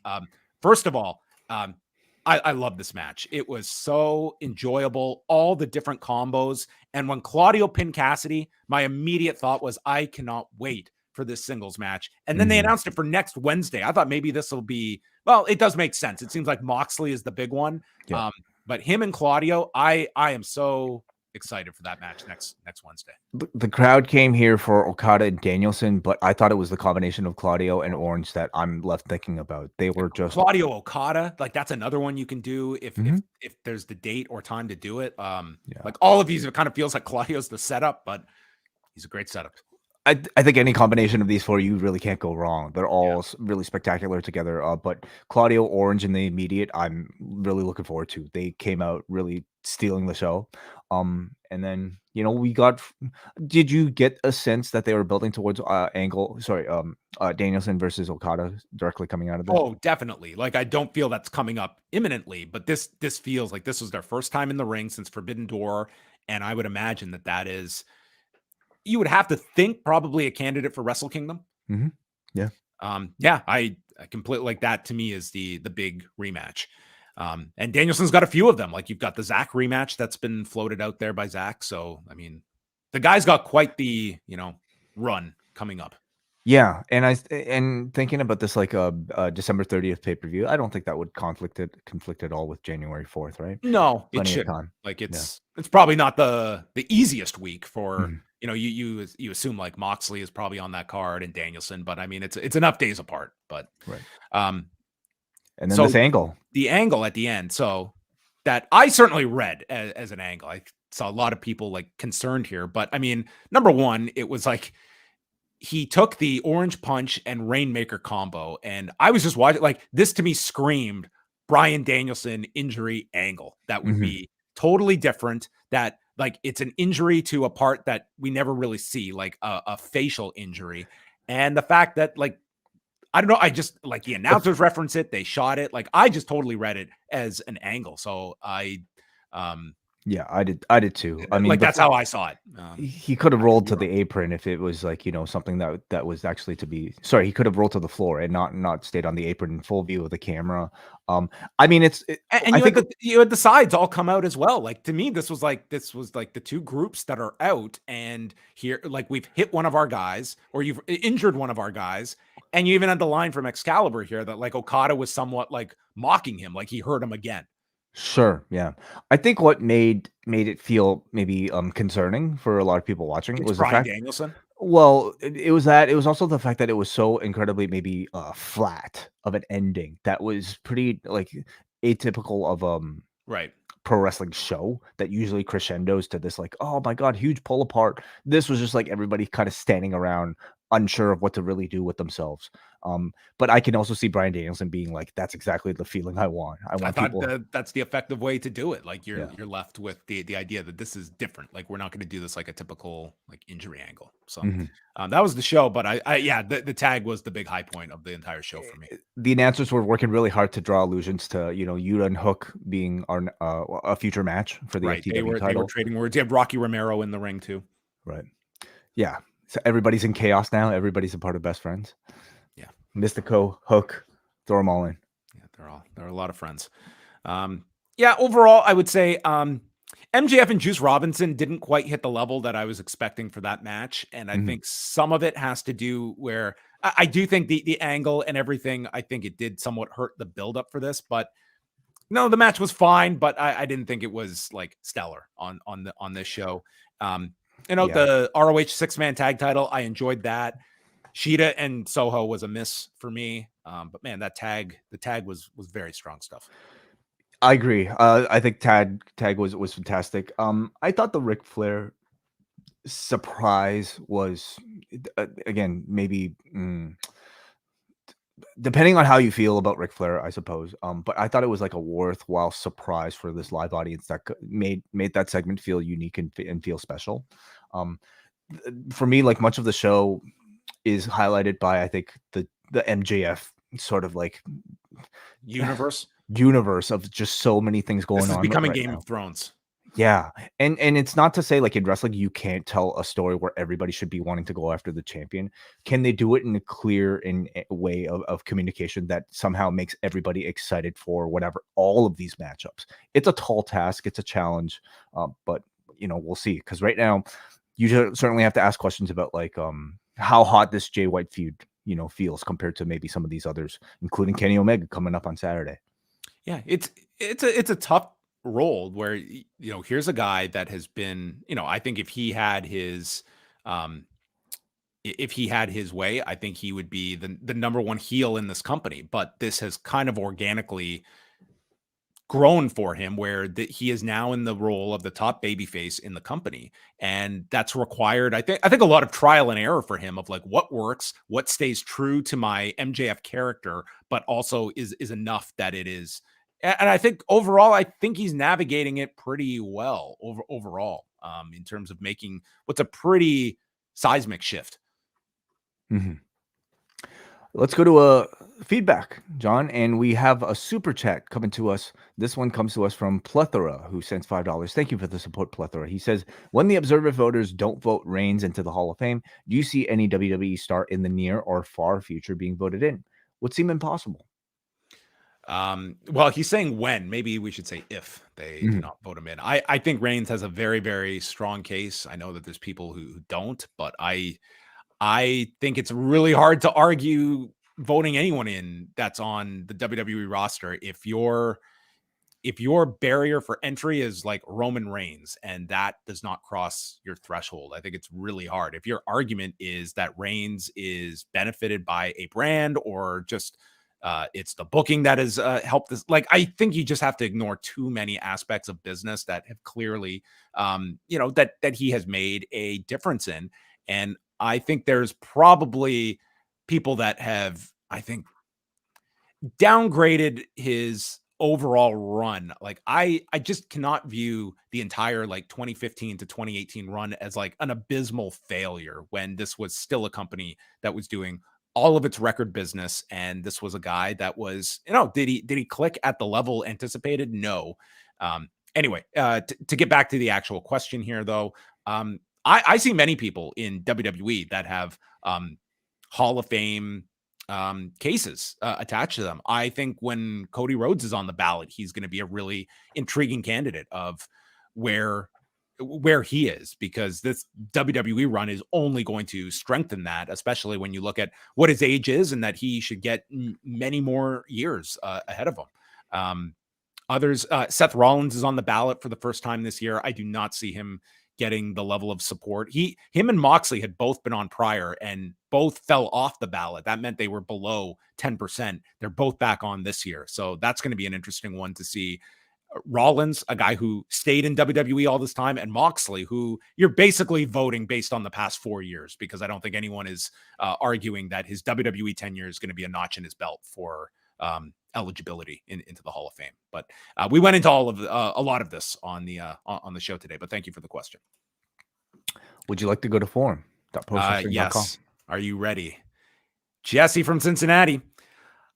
First of all, I love this match. It was so enjoyable, all the different combos. And when Claudio pinned Cassidy, my immediate thought was, I cannot wait for this singles match. And then they announced it for next Wednesday. I thought maybe this will be, well, it does make sense. It seems like Moxley is the big one. Yeah. But him and Claudio, I am so excited for that match next Wednesday. The crowd came here for Okada and Danielson, but I thought it was the combination of Claudio and Orange that I'm left thinking about. They were just Claudio Okada, like that's another one you can do if there's the date or time to do it. Like all of these, it kind of feels like Claudio's the setup, but he's a great setup. I think any combination of these four, you really can't go wrong. They're all really spectacular together. But Claudio, Orange, and the immediate, I'm really looking forward to. They came out really stealing the show. And then, we got. Did you get a sense that they were building towards Danielson versus Okada directly coming out of this? Oh, definitely. Like I don't feel that's coming up imminently, but this feels like this was their first time in the ring since Forbidden Door, and I would imagine that is. You would have to think probably a candidate for Wrestle Kingdom. Yeah. I completely like that. To me is the big rematch. And Danielson's got a few of them. Like you've got the Zach rematch that's been floated out there by Zach. So, I mean, the guy's got quite the, run coming up. Yeah. And thinking about this, like December 30th pay-per-view, I don't think that would conflict at all with January 4th, right? No, it should. Like it's probably not the easiest week for, you assume like Moxley is probably on that card and Danielson, but I mean, it's enough days apart, but right. And then this angle, the angle at the end. So that I certainly read as an angle. I saw a lot of people like concerned here, but I mean, number one, it was like, he took the orange punch and Rainmaker combo, and I was just watching like this to me screamed Bryan Danielson injury angle. That would be totally different. That like it's an injury to a part that we never really see, like a facial injury. And the fact that like, I don't know, I just like the announcers reference it, they shot it. Like I just totally read it as an angle. So yeah, I did too. I mean, like that's how I saw it. He could have rolled to the apron if it was like, something that was actually to be. Sorry, he could have rolled to the floor and not stayed on the apron in full view of the camera. I mean, you had the sides all come out as well. Like to me, this was like the two groups that are out, and here, like we've hit one of our guys, or you've injured one of our guys, and you even had the line from Excalibur here that like Okada was somewhat like mocking him, like he hurt him again. Sure, yeah. I think what made it feel maybe concerning for a lot of people watching was the Bryan fact. Danielson. Well, it was that. It was also the fact that it was so incredibly maybe flat of an ending that was pretty like atypical of right pro wrestling show that usually crescendos to this like, oh my god, huge pull apart. This was just like everybody kind of standing around unsure of what to really do with themselves. But I can also see Bryan Danielson being like, that's exactly the feeling I want. I thought that's the effective way to do it. Like you're left with the idea that this is different. Like we're not going to do this like a typical like injury angle. So that was the show. But the tag was the big high point of the entire show for me. The announcers were working really hard to draw allusions to, Yuta and Hook being a future match for the FTW title. They were trading words. You have Rocky Romero in the ring too. Right. Yeah. So everybody's in chaos now. Everybody's a part of Best Friends. Yeah. Mystico, Hook, throw them all in. Yeah, they're a lot of friends. Overall, I would say MJF and Juice Robinson didn't quite hit the level that I was expecting for that match. And I think some of it has to do where I do think the angle and everything, I think it did somewhat hurt the buildup for this, but no, the match was fine, but I didn't think it was like stellar on this show. The ROH 6-man tag title, I enjoyed that. Shida and Soho was a miss for me. But man, the tag was very strong stuff. I agree. I think tag was fantastic. I thought the Ric Flair surprise was again, maybe depending on how you feel about Ric Flair, I suppose. But I thought it was like a worthwhile surprise for this live audience that made that segment feel unique and feel special. For me, like much of the show is highlighted by, I think, the MJF sort of like universe of just so many things going on. This is becoming right Game now. of Thrones. Yeah. And it's not to say like in wrestling, you can't tell a story where everybody should be wanting to go after the champion. Can they do it in a clear way of communication that somehow makes everybody excited for whatever, all of these matchups? It's a tall task. It's a challenge. But we'll see. Because right now you certainly have to ask questions about like, how hot this Jay White feud, feels compared to maybe some of these others, including Kenny Omega coming up on Saturday. Yeah, it's a tough role where here's a guy that has been, I think if he had his way, I think he would be the number one heel in this company. But this has kind of organically grown for him, where he is now in the role of the top babyface in the company, and that's required. I think a lot of trial and error for him of like what works, what stays true to my MJF character, but also is enough that it is. And I think overall, I think he's navigating it pretty well overall, in terms of making what's a pretty seismic shift. Mm-hmm. Let's go to feedback, John, and we have a super chat coming to us. This one comes to us from Plethora, who sends $5. Thank you for the support, Plethora. He says, when the Observer voters don't vote Reigns into the Hall of Fame, do you see any WWE star in the near or far future being voted in? Would seem impossible. Well, he's saying when. Maybe we should say if they do not vote him in. I think Reigns has a very, very strong case. I know that there's people who don't, but I think it's really hard to argue voting anyone in that's on the WWE roster if your barrier for entry is like Roman Reigns and that does not cross your threshold. I think it's really hard. If your argument is that Reigns is benefited by a brand or just it's the booking that has helped this, like I think you just have to ignore too many aspects of business that have clearly that he has made a difference in. And I think there's probably people that have, I think, downgraded his overall run. Like I just cannot view the entire like 2015 to 2018 run as like an abysmal failure when this was still a company that was doing all of its record business. And this was a guy that was, did he click at the level anticipated? No. Anyway, to get back to the actual question here though, I see many people in WWE that have Hall of Fame cases attached to them. I think when Cody Rhodes is on the ballot, he's going to be a really intriguing candidate of where he is, because this WWE run is only going to strengthen that, especially when you look at what his age is and that he should get many more years ahead of him. Others, Seth Rollins is on the ballot for the first time this year. I do not see him getting the level of support. Him and Moxley had both been on prior and both fell off the ballot. That meant they were below 10%. They're both back on this year. So that's going to be an interesting one to see. Rollins, a guy who stayed in WWE all this time, and Moxley, who you're basically voting based on the past 4 years, because I don't think anyone is arguing that his WWE tenure is going to be a notch in his belt for eligibility into the Hall of Fame. But we went into all of a lot of this on the show today. But thank you for the question. Would you like to go to forum? Yes. Are you ready? Jesse from Cincinnati.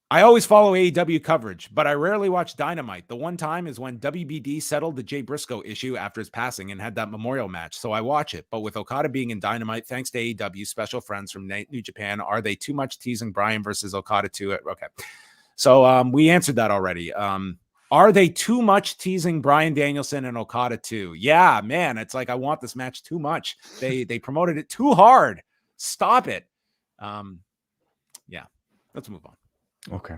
I always follow AEW coverage, but I rarely watch Dynamite. The one time is when WBD settled the Jay Briscoe issue after his passing and had that memorial match, so I watch it. But with Okada being in Dynamite, thanks to AEW special friends from New Japan, are they too much teasing Bryan versus Okada too? Okay. So we answered that already. Are they too much teasing Bryan Danielson and Okada too? Yeah, man. It's like, I want this match too much. They promoted it too hard. Stop it. Yeah, let's move on. Okay.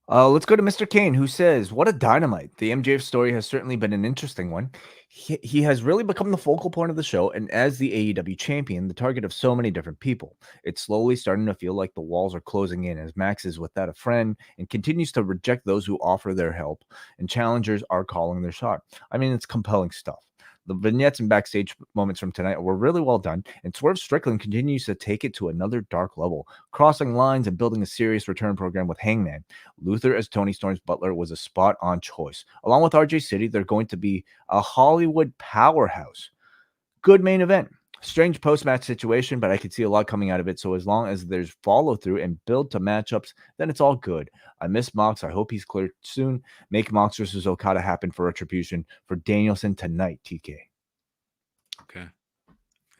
Let's go to Mr. Kane, who says, what a Dynamite. The MJF story has certainly been an interesting one. He has really become the focal point of the show, and as the AEW champion, the target of so many different people. It's slowly starting to feel like the walls are closing in as Max is without a friend and continues to reject those who offer their help, and challengers are calling their shot. I mean, it's compelling stuff. The vignettes and backstage moments from tonight were really well done, and Swerve Strickland continues to take it to another dark level, crossing lines and building a serious return program with Hangman. Luther as Tony Storm's butler was a spot-on choice. Along with RJ City, they're going to be a Hollywood powerhouse. Good main event. Strange post-match situation, but I could see a lot coming out of it, so as long as there's follow-through and build to matchups, then it's all good. I miss Mox. I hope he's cleared soon. Make Mox versus Okada happen for Retribution for Danielson tonight, TK. Okay.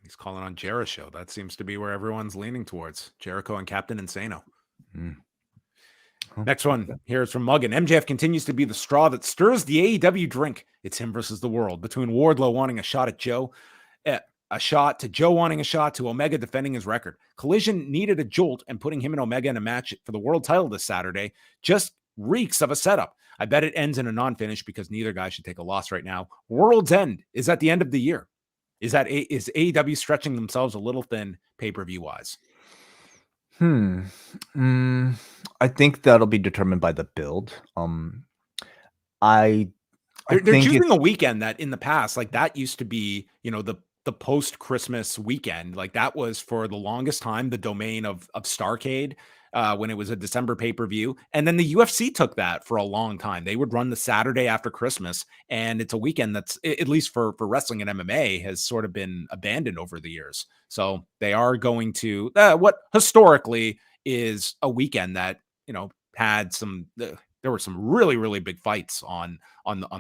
He's calling on Jericho. That seems to be where everyone's leaning towards. Jericho and Captain Insano. Next one here is from Muggin. MJF continues to be the straw that stirs the AEW drink. It's him versus the world. Between Wardlow wanting a shot at Joe, a shot, to Joe wanting a shot, to Omega defending his record. Collision needed a jolt, and putting him and Omega in a match for the world title this Saturday just reeks of a setup. I bet it ends in a non-finish because neither guy should take a loss right now. World's End is at the end of the year. Is AEW stretching themselves a little thin pay-per-view wise? I think that'll be determined by the build. They're choosing a weekend that in the past, like that used to be, the post-Christmas weekend. Like that was for the longest time the domain of Starrcade when it was a December pay-per-view. And then the UFC took that for a long time. They would run the Saturday after Christmas, and it's a weekend that's, at least for wrestling and MMA, has sort of been abandoned over the years. So they are going to what historically is a weekend that, had some there were some really, really big fights on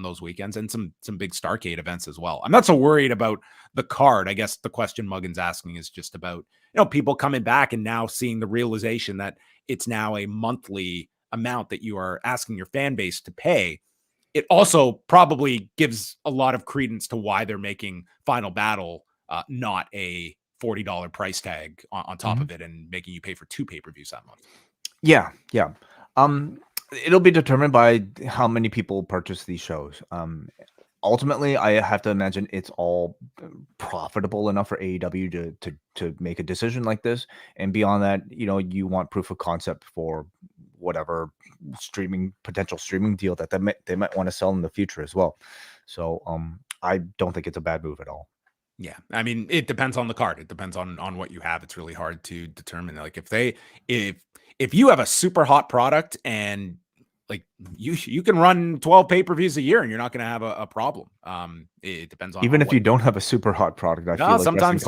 those weekends, and some big Starrcade events as well. I'm not so worried about the card. I guess the question Muggin's asking is just about, people coming back and now seeing the realization that it's now a monthly amount that you are asking your fan base to pay. It also probably gives a lot of credence to why they're making Final Battle not a $40 price tag on top of it, and making you pay for 2 pay-per-views that month. Yeah. It'll be determined by how many people purchase these shows. Ultimately, I have to imagine it's all profitable enough for AEW to make a decision like this. And beyond that, you want proof of concept for whatever potential streaming deal that they might want to sell in the future as well. So I don't think it's a bad move at all. Yeah, I mean, it depends on the card. It depends on what you have. It's really hard to determine. Like if you have a super hot product and like you can run 12 pay-per-views a year and you're not going to have a problem. It depends on even if you don't have a super hot product. I feel like sometimes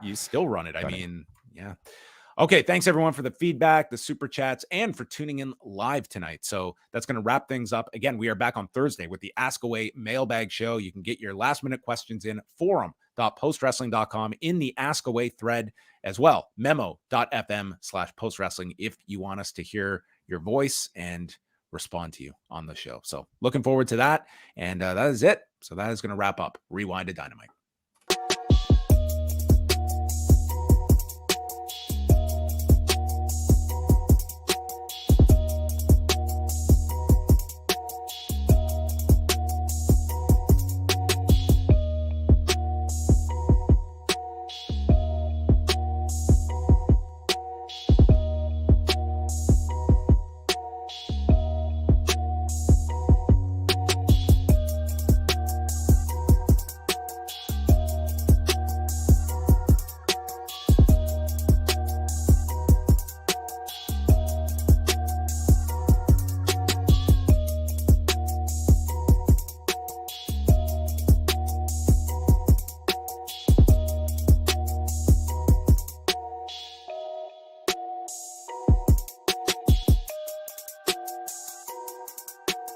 you still run it. I mean, yeah. Okay, thanks everyone for the feedback, the super chats, and for tuning in live tonight. So that's going to wrap things up. Again, we are back on Thursday with the Ask Away mailbag show. You can get your last minute questions in forum.postwrestling.com in the Ask Away thread as well. Memo.fm/postwrestling if you want us to hear your voice and respond to you on the show. So looking forward to that. And that is it. So that is going to wrap up Rewind to Dynamite.